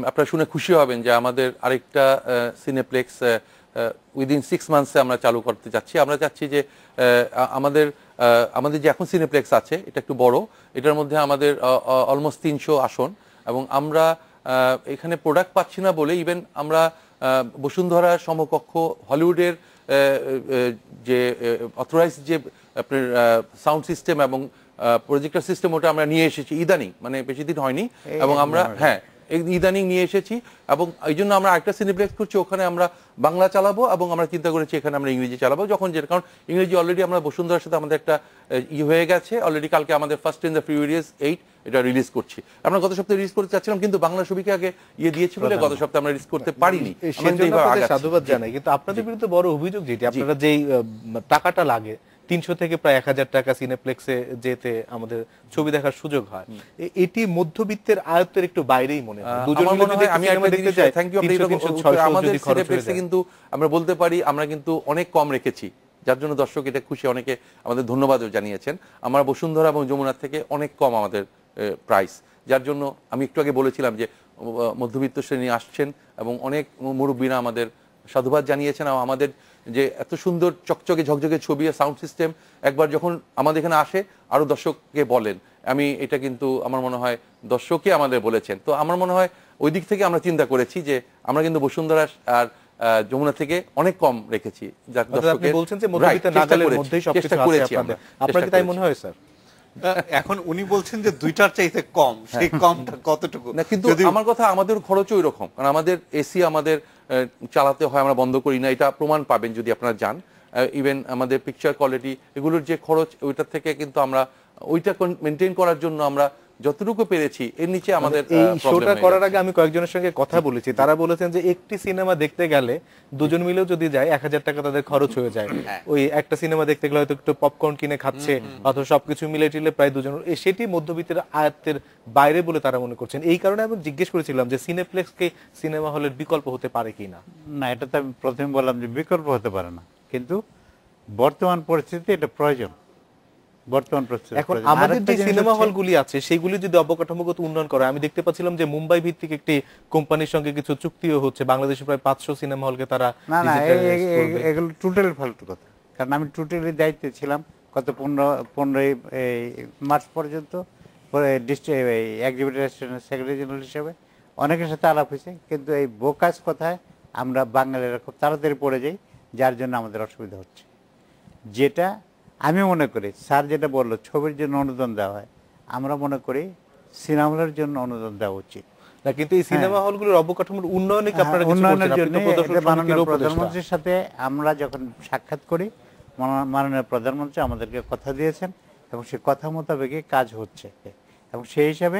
আপনারা শুনে খুশি হবেন যে আমাদের আরেকটা সিনেপ্লেক্স উইদিন 6 মান্থসে আমরা চালু করতে যাচ্ছি। আমরা চাচ্ছি যে আমাদের যে এখন সিনেপ্লেক্স আছে এটা একটু বড়, এটার মধ্যে আমাদের অলমোস্ট 300 আসন, এবং আমরা এখানে প্রোডাক্ট পাচ্ছি না বলে ইভেন আমরা বসুন্ধরা সমকক্ষ হলিউডের যে অথরাইজ যে আপনার সাউন্ড সিস্টেম এবং প্রজেক্টর সিস্টেম, ওটা আমরা নিয়ে এসেছি ইদানিং, মানে বেশি দিন হয়নি, এবং আমরা ইদানিং নিয়ে এসেছি। এবং এই জন্য আমরা একটা সিনেপ্লেক্স করছি, ওখানে আমরা বাংলা চালাবো এবং আমরা চিন্তা করেছি এখানে আমরা ইংরেজি চালাবো। যখন যেটা, কারণ ইংরেজি অলরেডি আমরা বসুন্ধরার সাথে আমাদের একটা হয়ে গেছে অলরেডি। কালকে আমাদের ফার্স্ট ইন দ্য ফিউরিয়াস 8 এটা রিলিজ করছি। আমরা গত সপ্তাহে রিলিজ করতে চাচ্ছিলাম, কিন্তু বাংলা ছবিকে আগে দিয়েছি বলে গত সপ্তাহে আমরা রিলিজ করতে পারিনি। সাধুবাদ জানাই। কিন্তু আপনাদের বিরুদ্ধে বড় অভিযোগ যেটি, আপনারা যেই টাকাটা লাগে 300 থেকে প্রায় 1000 টাকা সিনেপ্লেক্সে যেতে আমাদের ছবি দেখার সুযোগ হয়, এটি মধ্যবিত্তের আয়ত্তের একটু বাইরেই মনে হয়। দুজন মিলে যদি সিনেমা দেখতে যাই, আমাদের সিনেপ্লেক্সে কিন্তু আমরা বলতে পারি আমরা কিন্তু অনেক কম রেখেছি, যার জন্য দর্শক এটা খুশি, অনেকে আমাদের ধন্যবাদও জানিয়েছেন। আমরা বসুন্ধরা এবং যমুনার থেকে অনেক কম আমাদের প্রাইস, যার জন্য আমি একটু আগে বলেছিলাম যে মধ্যবিত্ত শ্রেণী আসছেন এবং অনেক মুরব্বীরা আমাদের সাধুবাদ জানিয়েছেন। এবং আমাদের যে এত সুন্দর চকচকে ঝকঝকে ছবি আর সাউন্ড সিস্টেম একবার যখন আমাদের এখানে আসে, আরো দর্শককে বলেন। আমি এটা কিন্তু আমার মনে হয় দর্শকই আমাদের বলেছেন। তো আমার মনে হয় ওই দিক থেকে আমরা চিন্তা করেছি যে আমরা কিন্তু বসুন্ধরা আর যমুনা থেকে অনেক কম রেখেছি। আপনি বলছেন যে মধ্যবিত্ত নাগালের মধ্যেই সবকিছু আছে আপনাদের, আপনার কি তাই মনে হয় স্যার? এখন উনি বলছেন যে দুইটার চাইতে কম, সেই কমটা কতটুকু? না, কিন্তু আমার কথা, আমাদের খরচ ওই রকম, কারণ আমাদের এসি আমাদের চালাতে হয়, আমরা বন্ধ করি না, এটা প্রমাণ পাবেন যদি আপনারা যান। ইভেন আমাদের পিকচার কোয়ালিটি, এগুলোর যে খরচ, ওইটার থেকে কিন্তু আমরা ওইটা মেনটেন করার জন্য আমরা যতটুকু পেরেছি, এর নিচে আমাদের এই শোটা করার আগে আমি কয়েকজনের সঙ্গে কথা বলেছি, তারা বলেছেন যে একটি সিনেমা দেখতে গেলে দুজন মিলেও যদি যায় 1000 টাকা তাদের খরচ হয়ে যায়। ওই একটা সিনেমা দেখতে গেলে হয়তো একটু পপকর্ন কিনে খাচ্ছে, অথবা সবকিছু মিলে টিলে প্রায় দুজন, সেটি মধ্যবিত্তের আয়ত্তের বাইরে বলে তারা মনে করছেন। এই কারণে আমি জিজ্ঞেস করেছিলাম যে সিনেপ্লেক্সকে সিনেমা হলের বিকল্প হতে পারে কিনা। না, এটা তো আমি প্রথমে বললাম যে বিকল্প হতে পারে না, কিন্তু বর্তমান পরিস্থিতি এটা প্রয়োজন। এখন আমাদের যে সিনেমা হলগুলি আছে সেগুলি যদি অবকাঠামোগত উন্নয়ন করে, আমি দেখতে পাচ্ছিলাম যে মুম্বাই ভিত্তিক একটি কোম্পানির সঙ্গে কিছু চুক্তিও হচ্ছে, বাংলাদেশে প্রায় 500 সিনেমা হলকে তারা। না, এগুলো টোটালি ফালতু কথা। কারণ আমি টোটালি দায়িত্বে ছিলাম গত 15 মার্চ পর্যন্ত এক্সিকিউটিভ সেক্রেটারি জেনারেল হিসেবে। অনেকের সাথে আলাপ হয়েছে, কিন্তু এই বোকাস কথায় আমরা বাঙালিরা খুব তাড়াতাড়ি পড়ে যাই, যার জন্য আমাদের অসুবিধা হচ্ছে। যেটা আমি মনে করি স্যার যেটা বললো ছবির জন্য অনুদান দেওয়া হয়, আমরা মনে করি সিনেমা হলের জন্য অনুদান দেওয়া উচিত না, কিন্তু এই সিনেমা হলগুলোর অবকাঠামোর উন্নয়নে কি আপনারা কিছু উন্নয়নের করছেন? জন্য আপনি তো প্রদর্শন সমিতির মাননীয় উপদেষ্টা। প্রধানমন্ত্রীর সাথে আমরা যখন সাক্ষাৎ করি, মাননীয় প্রধানমন্ত্রী আমাদেরকে কথা দিয়েছেন এবং সেই কথা মোতাবেকই কাজ হচ্ছে। এবং সেই হিসাবে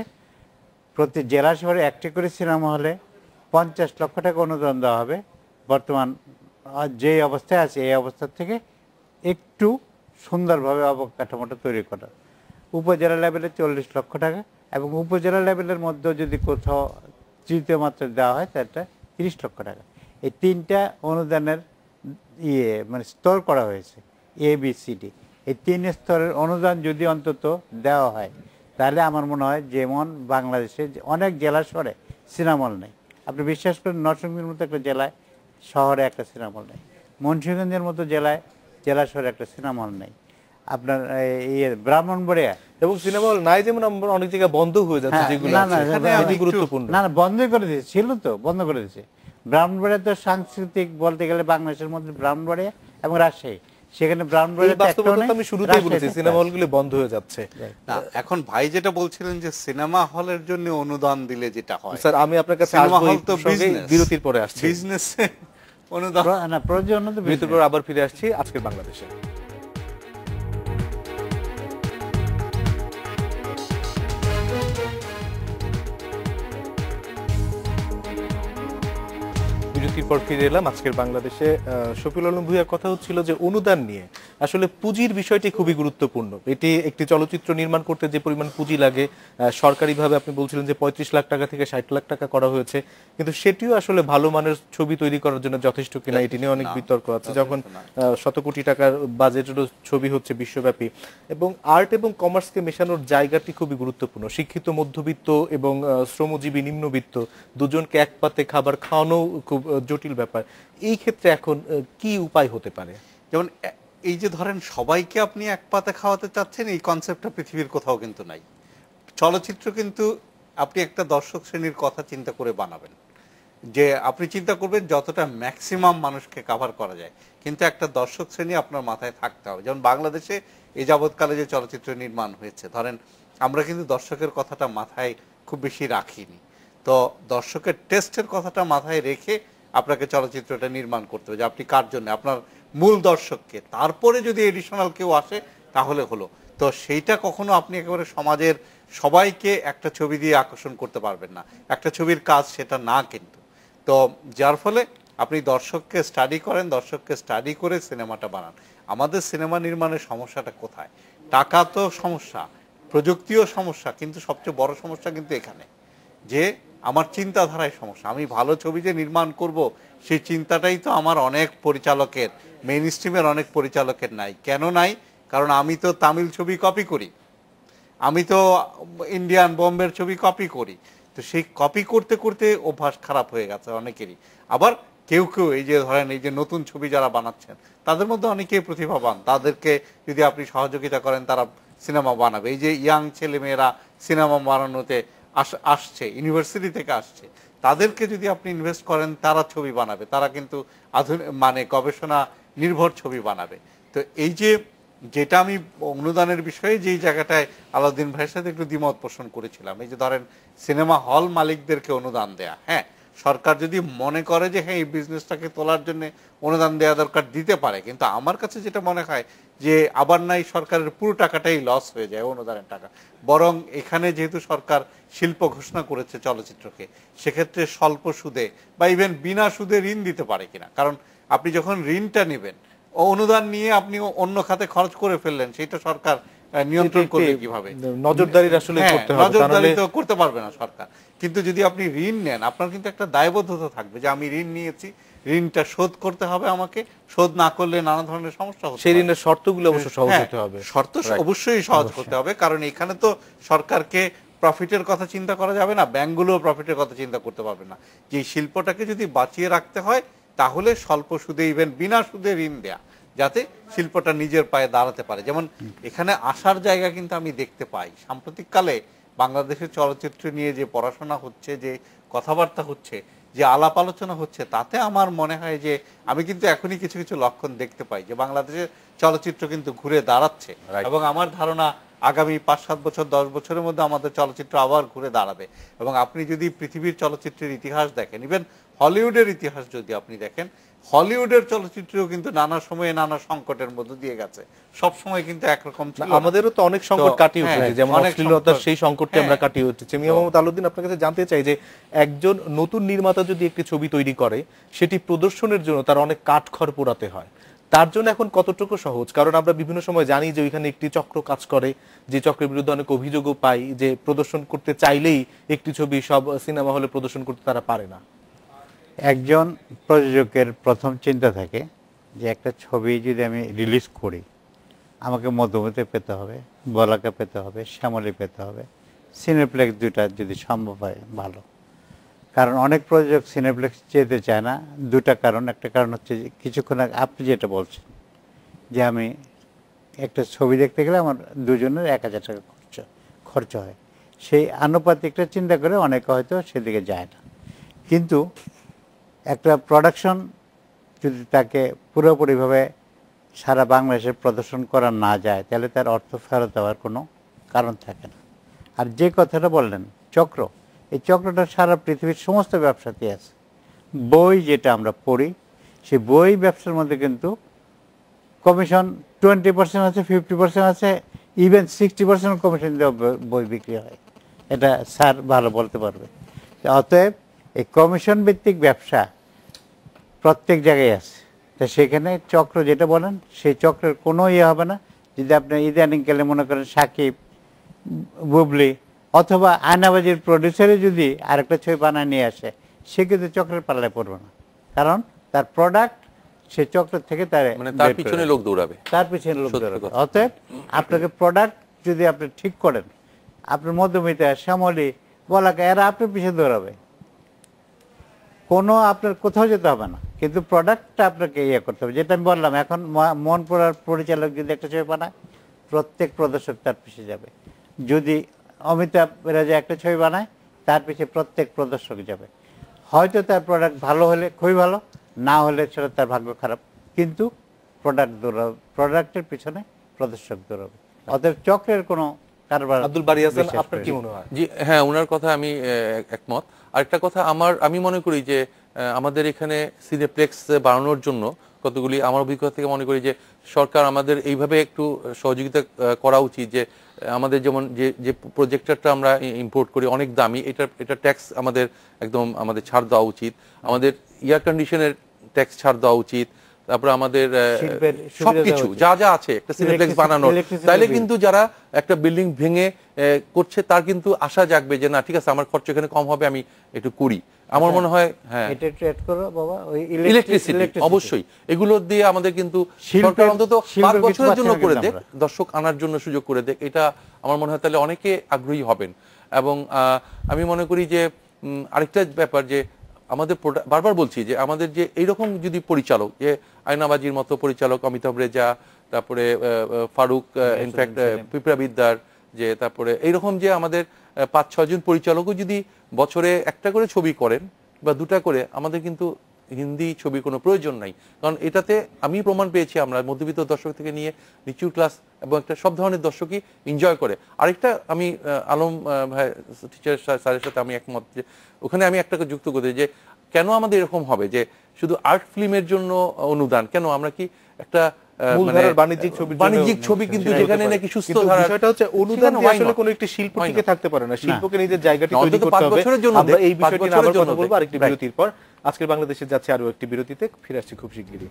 প্রতি জেলা শহরে একটি করে সিনেমা হলে 50 লক্ষ টাকা অনুদান দেওয়া হবে। বর্তমান যে অবস্থায় আছে এই অবস্থা থেকে একটু সুন্দরভাবে অবকাঠামোটা তৈরি করা। উপজেলা লেভেলে 40 লক্ষ টাকা এবং উপজেলা লেভেলের মধ্যেও যদি কোথাও তৃতীয় মাত্রা দেওয়া হয় তাহলে 30 লক্ষ টাকা। এই তিনটা অনুদানের মানে স্তর করা হয়েছে, ABCD। এই 3 স্তরের অনুদান যদি অন্তত দেওয়া হয় তাহলে আমার মনে হয় যেমন বাংলাদেশে অনেক জেলা শহরে সিনেমা হল নেই। আপনি বিশ্বাস করেন নরসিংদীর মতো একটা জেলায় শহরে একটা সিনেমা হল নেই, মুন্সিগঞ্জের মতো জেলায় জেলা শহরে একটা সিনেমা হল নেই, আপনার ব্রাহ্মণবাড়িয়া এবং সিনেমা হল নাই যেমন আমরা অনেক জায়গায় বন্ধ হয়ে যাচ্ছে, যেগুলো এটি গুরুত্বপূর্ণ। না বন্ধ করে দিয়েছে, ছিল তো বন্ধ করে দিয়েছে। ব্রাহ্মণবাড়িয়া তো সাংস্কৃতিক বলতে গেলে বাংলাদেশের মধ্যে ব্রাহ্মণবাড়িয়া এবং রাজশাহী, সেখানে বাস্তবতা আমি শুরুতেই বলেছি সিনেমা হলগুলো বন্ধ হয়ে যাচ্ছে। এখন ভাই যেটা বলছিলেন যে সিনেমা হলের জন্য অনুদান দিলে যেটা হয়, স্যার আমি আপনার কাছে সিনেমা আসবো হল তো বিরতির পরে আসছি। বিজনেসে অনুদান না প্রয়োজন, বিরতির পর আবার ফিরে আসছি আজকের বাংলাদেশে। বিরতির পর ফিরে এলাম আজকের বাংলাদেশে। শফিউল আলম ভূঁইয়ার কথা হচ্ছিল যে অনুদান নিয়ে আসলে পুঁজির বিষয়টি খুবই গুরুত্বপূর্ণ। এটি একটি চলচ্চিত্র নির্মাণ করতে যে পরিমাণ পুঁজি লাগে, সরকারিভাবে আপনি বলছিলেন যে 35 লাখ টাকা থেকে 60 লাখ টাকা করা হয়েছে, কিন্তু সেটিও আসলে ভালো মানের ছবি তৈরি করার জন্য যথেষ্ট কিনা এটি নিয়ে অনেক বিতর্ক আছে। যখন শত কোটি টাকার বাজেটেরও ছবি হচ্ছে বিশ্বব্যাপী, এবং আর্ট এবং কমার্সকে মেশানোর জায়গাটি খুবই গুরুত্বপূর্ণ। শিক্ষিত মধ্যবিত্ত এবং শ্রমজীবী নিম্নবিত্ত দুজনকে এক পাতে খাবার খাওয়ানো খুব জটিল ব্যাপার। এই ক্ষেত্রে এখন কি উপায় হতে পারে? যেমন এই যে ধরেন সবাইকে আপনি এক পাতে খাওয়াতে চাচ্ছেন, এই কনসেপ্টটা পৃথিবীর কোথাও কিন্তু নাই। চলচ্চিত্র কিন্তু আপনি একটা দর্শক শ্রেণীর কথা চিন্তা করে বানাবেন, যে আপনি চিন্তা করবেন যতটা ম্যাক্সিমাম মানুষকে কভার করা যায়, কিন্তু একটা দর্শক শ্রেণী আপনার মাথায় থাকতে হবে। যেমন বাংলাদেশে এই যাবৎকালে যে চলচ্চিত্র নির্মাণ হয়েছে, ধরেন আমরা কিন্তু দর্শকের কথাটা মাথায় খুব বেশি রাখিনি, তো দর্শকের টেস্টের কথাটা মাথায় রেখে আপনাকে চলচ্চিত্রটা নির্মাণ করতে হবে যে আপনি কার জন্য, আপনার মূল দর্শককে, তারপরে যদি এডিশনাল কেউ আসে তাহলে হলো। তো সেইটা কখনো আপনি একেবারে সমাজের সবাইকে একটা ছবি দিয়ে আকর্ষণ করতে পারবেন না, একটা ছবির কাজ সেটা না কিন্তু। তো যার ফলে আপনি দর্শককে স্টাডি করেন, দর্শককে স্টাডি করে সিনেমাটা বানান। আমাদের সিনেমা নির্মাণের সমস্যাটা কোথায়? টাকা তো সমস্যা, প্রযুক্তিও সমস্যা, কিন্তু সবচেয়ে বড় সমস্যা কিন্তু এখানে যে আমার চিন্তাধারায় সমস্যা। আমি ভালো ছবি যে নির্মাণ করব সেই চিন্তাটাই তো আমার অনেক পরিচালকের, মেইন স্ট্রিমের অনেক পরিচালকের নাই। কেন নাই? কারণ আমি তো তামিল ছবি কপি করি, আমি তো ইন্ডিয়ান বোম্বের ছবি কপি করি, তো সেই কপি করতে করতে অভ্যাস খারাপ হয়ে গেছে অনেকেরই। আবার কেউ কেউ এই যে ধরেন এই যে নতুন ছবি যারা বানাচ্ছেন তাদের মধ্যে অনেকেই প্রতিভাবান, তাদেরকে যদি আপনি সহযোগিতা করেন তারা সিনেমা বানাবে। এই যে ইয়াং ছেলেমেয়েরা সিনেমা বানানোতে আসছে, ইউনিভার্সিটি থেকে আসছে, তাদেরকে যদি আপনি ইনভেস্ট করেন তারা ছবি বানাবে, তারা কিন্তু মানে গবেষণা নির্ভর ছবি বানাবে। তো এই যে যেটা আমি অনুদানের বিষয়ে যেই জায়গাটায় আলাউদ্দিন ভাইয়ের সাথে একটু দ্বিমত পোষণ করেছিলাম, এই যে ধরেন সিনেমা হল মালিকদেরকে অনুদান দেয়া, হ্যাঁ সরকার যদি মনে করে যে হ্যাঁ এই বিজনেসটাকে তোলার জন্য অনুদান দেওয়া দরকার দিতে পারে, কিন্তু আমার কাছে যেটা মনে হয় যে আবার নাই সরকারের পুরো টাকাটাই লস হয়ে যায় অনুদানের টাকা। বরং এখানে যেহেতু সরকার শিল্প ঘোষণা করেছে চলচ্চিত্রকে, সেক্ষেত্রে স্বল্প সুদে বা ইভেন বিনা সুদে ঋণ দিতে পারে কিনা। কারণ আপনি যখন ঋণটা নেবেন, অনুদান নিয়ে আপনি অন্য খাতে খরচ করে ফেললেন, সেটা সরকার নিয়ন্ত্রণ করবে কিভাবে? নজরদারি আসলে করতে হবে, নজরদারি তো করতে পারবে না সরকার। কিন্তু যদি আপনি ঋণ নেন, আপনার কিন্তু একটা দায়বদ্ধতা থাকবে যে আমি ঋণ নিয়েছি, ঋণটা শোধ করতে হবে আমাকে, শোধ না করলে নানা ধরনের সমস্যা হবে। সেই ঋণের শর্তগুলো অবশ্য সহজ হতে হবে, শর্ত অবশ্যই সহজ করতে হবে, কারণ এখানে তো সরকারকে প্রফিটের কথা চিন্তা করা যাবে না, ব্যাংকগুলো প্রফিটের কথা চিন্তা করতে পারবে না। যে শিল্পটাকে যদি বাঁচিয়ে রাখতে হয় তাহলে স্বল্প সুদে ইভেন বিনা সুদে ঋণ দেয়া, যাতে শিল্পটা নিজের পায়ে দাঁড়াতে পারে। যেমন এখানে আসার জায়গা কিন্তু আমি দেখতে পাই সাম্প্রতিককালে বাংলাদেশের চলচ্চিত্র নিয়ে যে পড়াশোনা হচ্ছে, যে কথাবার্তা হচ্ছে, যে আলাপ আলোচনা হচ্ছে তাতে আমার মনে হয় যে আমি কিন্তু এখনই কিছু কিছু লক্ষণ দেখতে পাই যে বাংলাদেশের চলচ্চিত্র কিন্তু ঘুরে দাঁড়াচ্ছে এবং আমার ধারণা আগামী 5-7 বছর 10 বছরের মধ্যে আমাদের চলচ্চিত্র আবার ঘুরে দাঁড়াবে। এবং আপনি যদি পৃথিবীর চলচ্চিত্রের ইতিহাস দেখেন, ইভেন হলিউডের ইতিহাস যদি আপনি দেখেন, হলিউডের চলচ্চিত্রও কিন্তু নানা সময়ে নানা সংকটের মধ্য দিয়ে গেছে, সব সময় কিন্তু একরকম ছিল। আমাদেরও তো অনেক সংকট কাটিয়ে উঠেছে, যেমন অশ্লীলতার সেই সংকটটি আমরা কাটিয়ে উঠেছি। মিয়া মোহাম্মদ আলাউদ্দিন, আপনার কাছে জানতে চাই যে একজন নতুন নির্মাতা যদি একটি ছবি তৈরি করে, সেটি প্রদর্শনের জন্য তার অনেক কাঠখড় পোড়াতে হয়, তার জন্য এখন কতটুকু সহজ? কারণ আমরা বিভিন্ন সময় জানি যে ওইখানে একটি চক্র কাজ করে, যে চক্রের বিরুদ্ধে অনেক অভিযোগও পাই যে প্রদর্শন করতে চাইলেই একটি ছবি সব সিনেমা হলে প্রদর্শন করতে তারা পারে না। একজন প্রযোজকের প্রথম চিন্তা থাকে যে একটা ছবি যদি আমি রিলিজ করি, আমাকে মধুমতি পেতে হবে, বলাকা পেতে হবে, শ্যামলী পেতে হবে, সিনেপ্লেক্স দুইটা যদি সম্ভব হয় ভালো। কারণ অনেক প্রযোজক সিনেপ্লেক্স যেতে চায় না, দুটা কারণ। একটা কারণ হচ্ছে যে কিছুক্ষণ আগে আপনি যেটা বলছেন যে আমি একটা ছবি দেখতে গেলে আমার দুজনের 1000 টাকা খরচ হয়, সেই আনুপাতিকটা চিন্তা করে অনেকে হয়তো সেদিকে যায় না। কিন্তু একটা প্রোডাকশন যদি তাকে পুরোপুরিভাবে সারা বাংলাদেশে প্রদর্শন করা না যায়, তাহলে তার অর্থ ফেরত দেওয়ার কোনো কারণ থাকে না। আর যে কথাটা বললেন চক্র, এই চক্রটা সারা পৃথিবীর সমস্ত ব্যবসাতে আছে। বই যেটা আমরা পড়ি, সেই বই ব্যবসার মধ্যে কিন্তু কমিশন 20% আছে, 50% আছে, ইভেন 60% কমিশন দেওয়া বই বিক্রি হয়। এটা স্যার ভালো বলতে পারবে। অতএব এই কমিশন ভিত্তিক ব্যবসা প্রত্যেক জায়গায় আছে। তা সেখানে চক্র যেটা বলেন, সেই চক্রের কোনো ইয়ে হবে না। যদি আপনি ইদানিংকালে মনে করেন সাকিব, বুবলি অথবা আয়নাবাজির প্রডিউসারে যদি আরেকটা ছবি বানায় নিয়ে আসে, সে কিন্তু চক্রের পাল্লায় পড়বে না। কারণ তার প্রোডাক্ট সে চক্র থেকে তার পিছনে লোক দৌড়াবে, তার পিছনে লোক দৌড়াবে। অতএব আপনাকে প্রোডাক্ট যদি আপনি ঠিক করেন, আপনার মধ্যমিতা, শ্যামলী, বলাকা এরা আপনার পিছনে দৌড়াবে, কোনো আপনার কোথাও যেতে হবে না। কিন্তু প্রোডাক্টটা আপনাকে ইয়ে করতে হবে। যেটা আমি বললাম, এখন মন পড়ার পরিচালক যদি একটা ছবি বানায়, প্রত্যেক প্রদর্শক তার পিছিয়ে যাবে। যদি অমিতাভ রাজা একটা ছবি বানায়, তার পিছিয়ে প্রত্যেক প্রদর্শক যাবে। হয়তো তার প্রোডাক্ট ভালো হলে খুবই ভালো, না হলে সেটা তার ভাগ্য খারাপ, কিন্তু প্রোডাক্ট দৌড়াবে, প্রোডাক্টের পিছনে প্রদর্শক দৌড়াবে। অতএব চক্রের কোনো কারবার। আব্দুল বারী হাসান, আপনার কি মনে হয়? জি হ্যাঁ, ওনার কথা আমি একমত। আরেকটা কথা আমি মনে করি যে আমাদের এখানে সিনেপ্লেক্স বাড়ানোর জন্য কতগুলি, আমার অভিজ্ঞতা থেকে মনে করি যে সরকার আমাদের এইভাবে একটু সহযোগিতা করা উচিত যে আমাদের যেমন যে প্রজেক্টরটা আমরা ইম্পোর্ট করি অনেক দামি, এটা ট্যাক্স আমাদের ছাড় দেওয়া উচিত। আমাদের এয়ার কন্ডিশনের ট্যাক্স ছাড় দেওয়া উচিত। তারপরে আমাদের সবকিছু যা যা আছে একটা সিনেপ্লেক্স বানানোর, তাইলে কিন্তু যারা একটা বিল্ডিং ভেঙে করছে তার কিন্তু আশা জাগবে যে না ঠিক আছে, আমার খরচ এখানে কম হবে, আমি একটু করি। আমার মনে হয় হ্যাঁ, ইলেকট্রিসিটি অবশ্যই, এগুলো দিয়ে আমাদের কিন্তু সরকার অন্তত 5 বছরের জন্য করে দেখ, দর্শক আনার জন্য সুযোগ করে দেখ, এটা আমার মনে হয় তাহলে অনেকে আগ্রহী হবেন। এবং আমি মনে করি যে আরেকটা ব্যাপার যে আমাদের বারবার বলছি যে আমাদের যে এইরকম যদি পরিচালক, যে আয়নাবাজির মতো পরিচালক, অমিতাভ রেজা, তারপরে ফারুক, ইনফ্যাক্ট পিঁপড়াবিদ্যার, যে তারপরে এইরকম যে আমাদের 5-6 জন পরিচালকও যদি বছরে একটা করে ছবি করেন বা 2টা করে, আমাদের কিন্তু হিন্দি ছবির কোনো প্রয়োজন নাই। কারণ এটাতে আমি প্রমাণ পেয়েছি, আমরা মধ্যবিত্ত দর্শক থেকে নিয়ে নিচু ক্লাস এবং একটা সব ধরনের দর্শকই এনজয় করে। আরেকটা আমি আলম ভাই টিচার স্যারের সাথে আমি একমত যে ওখানে আমি একটা যুক্ত করি যে কেন আমাদের এরকম হবে যে শুধু আর্ট ফিল্মের জন্য অনুদান, কেন আমরা কি একটা বাণিজ্যিক ছবি কিন্তু যেখানে নাকি সুস্থ ধারা, বিষয়টা হচ্ছে অনুদান দিয়ে আসলে কোনো একটি শিল্প টিকে থাকতে পারে না। শিল্পকে নিজের জায়গাটি তৈরি করতে হবে। আমরা এই বিষয়টি নিয়ে আবার কথা বলবো আরেকটি বিরতির পর। আজকের বাংলাদেশে যাচ্ছে আরো একটি বিরতিতে, ফিরে আসছি খুব শিগগিরই।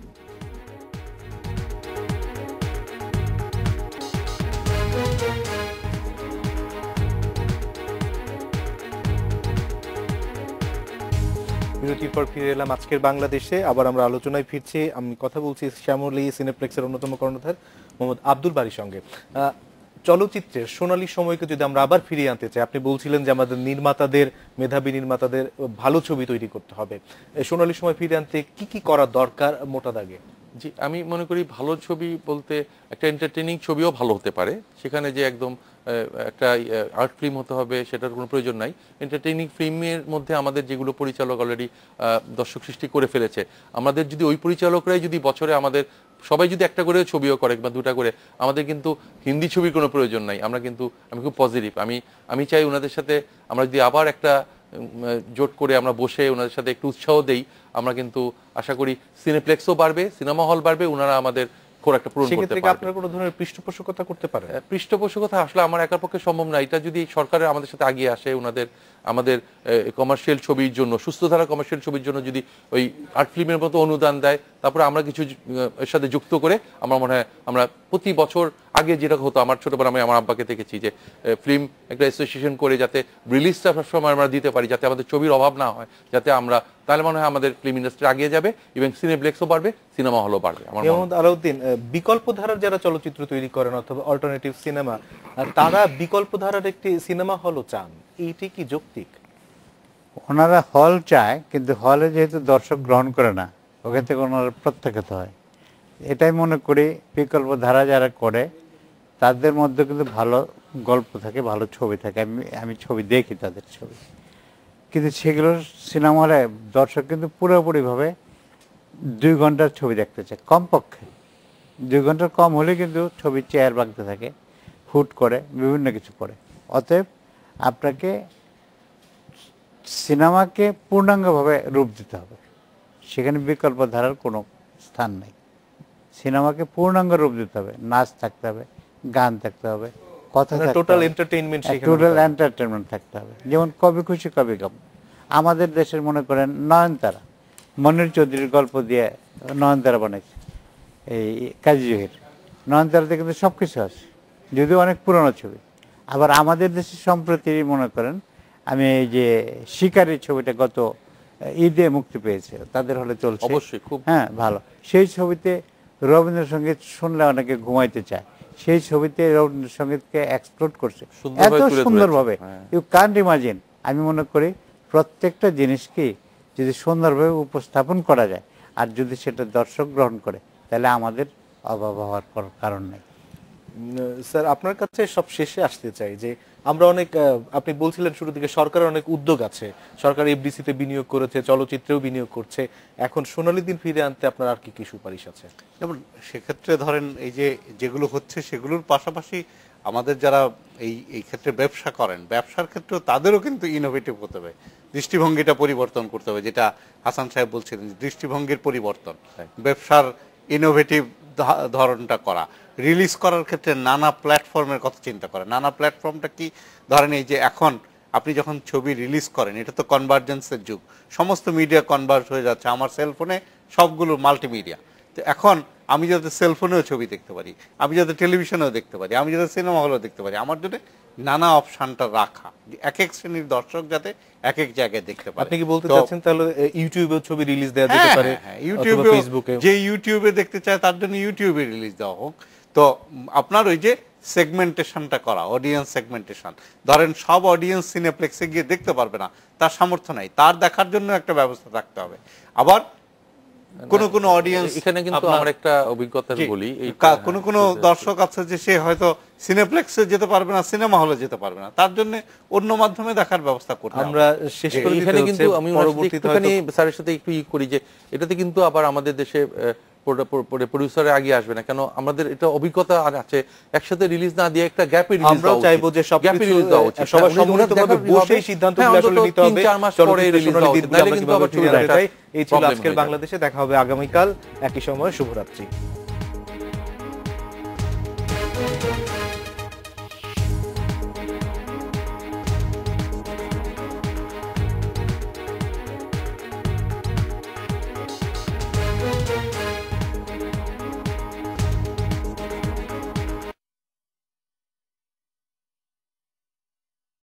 বিরতির পর ফিরে এলাম আজকের বাংলাদেশে। আবার আমরা আলোচনায় ফিরছি। আমি কথা বলছি শ্যামলী সিনেপ্লেক্সের অন্যতম কর্ণধার মোহাম্মদ আব্দুল বারীর সঙ্গে। চলচ্চিত্রের সোনালী সময়কে যদি আমরা আবার ফিরিয়ে আনতে চাই, আপনি বলছিলেন যে আমাদের নির্মাতাদের, মেধাবী নির্মাতাদের ভালো ছবি তৈরি করতে হবে। সোনালী সময় ফিরিয়ে আনতে কি কি করা দরকার মোটা দাগে? জি, আমি মনে করি ভালো ছবি বলতে একটা এন্টারটেইনিং ছবিও ভালো হতে পারে, সেখানে যে একদম একটা আর্ট ফিল্ম হতে হবে সেটার কোনো প্রয়োজন নাই। এন্টারটেইনিং ফিল্মের মধ্যে আমাদের যেগুলো পরিচালক অলরেডি দর্শক সৃষ্টি করে ফেলেছে, আমাদের যদি ওই পরিচালকরাই যদি বছরে আমাদের সবাই যদি একটা করে ছবিও করে বা দুটা করে, আমাদের কিন্তু হিন্দি ছবির কোনো প্রয়োজন নাই। আমরা কিন্তু, আমি খুব পজিটিভ, আমি চাই ওনাদের সাথে আমরা যদি আবার একটা জোট করে আমরা বসে ওনাদের সাথে একটু উৎসাহ দেই, আমরা কিন্তু আশা করি সিনেপ্লেক্সও বাড়বে, সিনেমা হল বাড়বে, ওনারা আমাদের একটা পূরণ করতে পারবে। আপনারা কোনো ধরনের পৃষ্ঠপোষকতা করতে পারেন? পৃষ্ঠপোষকতা আসলে আমার একার পক্ষে সম্ভব না। এটা যদি সরকারের আমাদের সাথে আগিয়ে আসে, আমাদের কমার্শিয়াল ছবির জন্য, সুস্থধারা কমার্শিয়াল ছবির জন্য যদি ওই আর্ট ফিল্মের মতো অনুদান দেয়, তারপরে আমরা কিছু এর সাথে যুক্ত করে আমার মনে হয় আমরা প্রতি বছর আগে যেটা হতো, আমার ছোটবেলা আমি আমার আব্বাকে দেখেছি যে ফিল্ম একটা অ্যাসোসিয়েশন করে যাতে রিলিজটা সবসময় আমরা দিতে পারি, যাতে আমাদের ছবির অভাব না হয়, যাতে আমরা, তাহলে মনে হয় আমাদের ফিল্ম ইন্ডাস্ট্রি আগিয়ে যাবে এবং সিনেপ্লেক্সও বাড়বে, সিনেমা হলও বাড়বে। মোহাম্মদ আলাউদ্দিন, বিকল্প ধারার যারা চলচ্চিত্র তৈরি করেন অথবা অল্টারনেটিভ সিনেমা, তারা বিকল্প ধারার একটি সিনেমা হলও চান, এইটি কি যৌক্তিক? ওনারা হল চায়, কিন্তু হলে যেহেতু দর্শক গ্রহণ করে না, ওখান থেকে ওনারা প্রত্যাখ্যাত হয়। এটাই মনে করি বিকল্প ধারা যারা করে তাদের মধ্যে কিন্তু ভালো গল্প থাকে, ভালো ছবি থাকে। আমি ছবি দেখি তাদের ছবি, কিন্তু সেগুলো সিনেমা হলে দর্শক কিন্তু পুরোপুরিভাবে 2 ঘন্টার ছবি দেখতে চায়, কমপক্ষে 2 ঘন্টার কম হলে কিন্তু ছবি চেয়ার ভাঙতে থাকে, হুট করে, বিভিন্ন কিছু করে। অতএব আপনাকে সিনেমাকে পূর্ণাঙ্গভাবে রূপ দিতে হবে, সেখানে বিকল্প ধারার কোনো স্থান নেই। সিনেমাকে পূর্ণাঙ্গ রূপ দিতে হবে, নাচ থাকতে হবে, গান থাকতে হবে, কথা থাকতে হবে, টোটাল এন্টারটেইনমেন্ট থাকতে হবে। যেমন কবি খুশি কবি গম, আমাদের দেশের মনে করেন নয়নতারা, মনির চৌধুরীর গল্প দিয়ে নয়নতারা বানাইছে এই কাজী জহির। নয়নতারাতে কিন্তু সব কিছু আছে, যদিও অনেক পুরনো ছবি। আবার আমাদের দেশে সম্প্রতি মনে করেন আমি এই যে শিকারী ছবিটা গত ঈদে মুক্তি পেয়েছে, তাদের হলে চলছে, অবশ্যই খুব ভালো। সেই ছবিতে রবীন্দ্রসঙ্গীত শুনলে অনেকে ঘুমাইতে চায়, সেই ছবিতে রবীন্দ্রসঙ্গীতকে এক্সপ্লোর করছে এত সুন্দরভাবে, ইউ কান্ট ইমাজিন। আমি মনে করি প্রত্যেকটা জিনিসকে যদি সুন্দরভাবে উপস্থাপন করা যায় আর যদি সেটা দর্শক গ্রহণ করে, তাহলে আমাদের অভাব হওয়ার কারণ নেই। স্যার, আপনার কাছে সব শেষে আসতে চাই যে আমরা অনেক, আপনি বলছিলেন শুরু থেকে সরকারের অনেক উদ্যোগ আছে, সরকার এফডিসিতে বিনিয়োগ করেছে, চলচ্চিত্রেও বিনিয়োগ করছে, এখন সোনালী দিন ফিরে আনতে আপনার আর কি কি সুপারিশ আছে? যেমন সেক্ষেত্রে ধরেন এই যে যেগুলো হচ্ছে সেগুলোর পাশাপাশি আমাদের যারা এই ক্ষেত্রে ব্যবসা করেন, ব্যবসার ক্ষেত্রেও তাদেরও কিন্তু ইনোভেটিভ হতে হবে, দৃষ্টিভঙ্গিটা পরিবর্তন করতে হবে। যেটা হাসান সাহেব বলছিলেন, দৃষ্টিভঙ্গির পরিবর্তন, ব্যবসার ইনোভেটিভ ধরনটা করা, রিলিজ করার ক্ষেত্রে নানা প্ল্যাটফর্মের কথা চিন্তা করে। নানা প্ল্যাটফর্মটা কি, ধরেন এই যে এখন আপনি যখন ছবি রিলিজ করেন, এটা তো কনভার্জেন্সের যুগ, সমস্ত মিডিয়া কনভার্জ হয়ে যাচ্ছে। আমার সেলফোনে সবগুলো মাল্টিমিডিয়া, তো এখন আমি যাতে সেলফোনেও ছবি দেখতে পারি, আমি যাতে টেলিভিশনেও দেখতে পারি, আমি যাতে সিনেমা হলেও দেখতে পারি, আমার জন্য নানা অপশনটা রাখা, এক এক শ্রেণীর দর্শক যাতে এক এক জায়গায় দেখতে পারে। আপনি কি বলতে চাচ্ছেন তাহলে ইউটিউবে ছবি রিলিজ দেওয়া যেতে পারে? ইউটিউবে, ফেসবুকে, যে ইউটিউবে দেখতে চায় তার জন্য ইউটিউবে রিলিজ দেওয়া হোক। তো আপনার ওই যে সেগমেন্টেশনটা করা, অডিয়েন্স সেগমেন্টেশন, ধরেন সব অডিয়েন্স সিনেপ্লেক্সে গিয়ে দেখতে পারবে না, তার সামর্থ্য নাই, তার দেখার জন্য একটা ব্যবস্থা থাকতে হবে। আবার কোন অডিয়েন্স, এখানে কিন্তু আমার একটা অভিজ্ঞতা বলি, কোন দর্শক আছে যে সে হয়তো সিনেপ্লেক্সে যেতে পারবে না, সিনেমা হলে যেতে পারবে না, তার জন্য অন্য মাধ্যমে দেখার ব্যবস্থা করতে হবে। আমরা শেষ করে এখানে কিন্তু আমি একটুখানি স্যারের সাথে একটু করি যে এটাতে কিন্তু আবার আমাদের দেশে প্রোডিউসারে আগে আসবে না কেন, আমাদের এটা অভিজ্ঞতা আছে, একসাথে রিলিজ না দিয়ে একটা গ্যাপে রিলিজ আমরা চাইবো যে সবকিছু সবার সম্মিলিতভাবে বসেই সিদ্ধান্তগুলো আসলে নিতে হবে, 3-4 মাস পরে রিলিজ দাও, নালে কিন্তু আবার চলে যায়। এই ছিল আজকের বাংলাদেশে, দেখা হবে আগামীকাল একই সময়ে। শুভরাত্রি।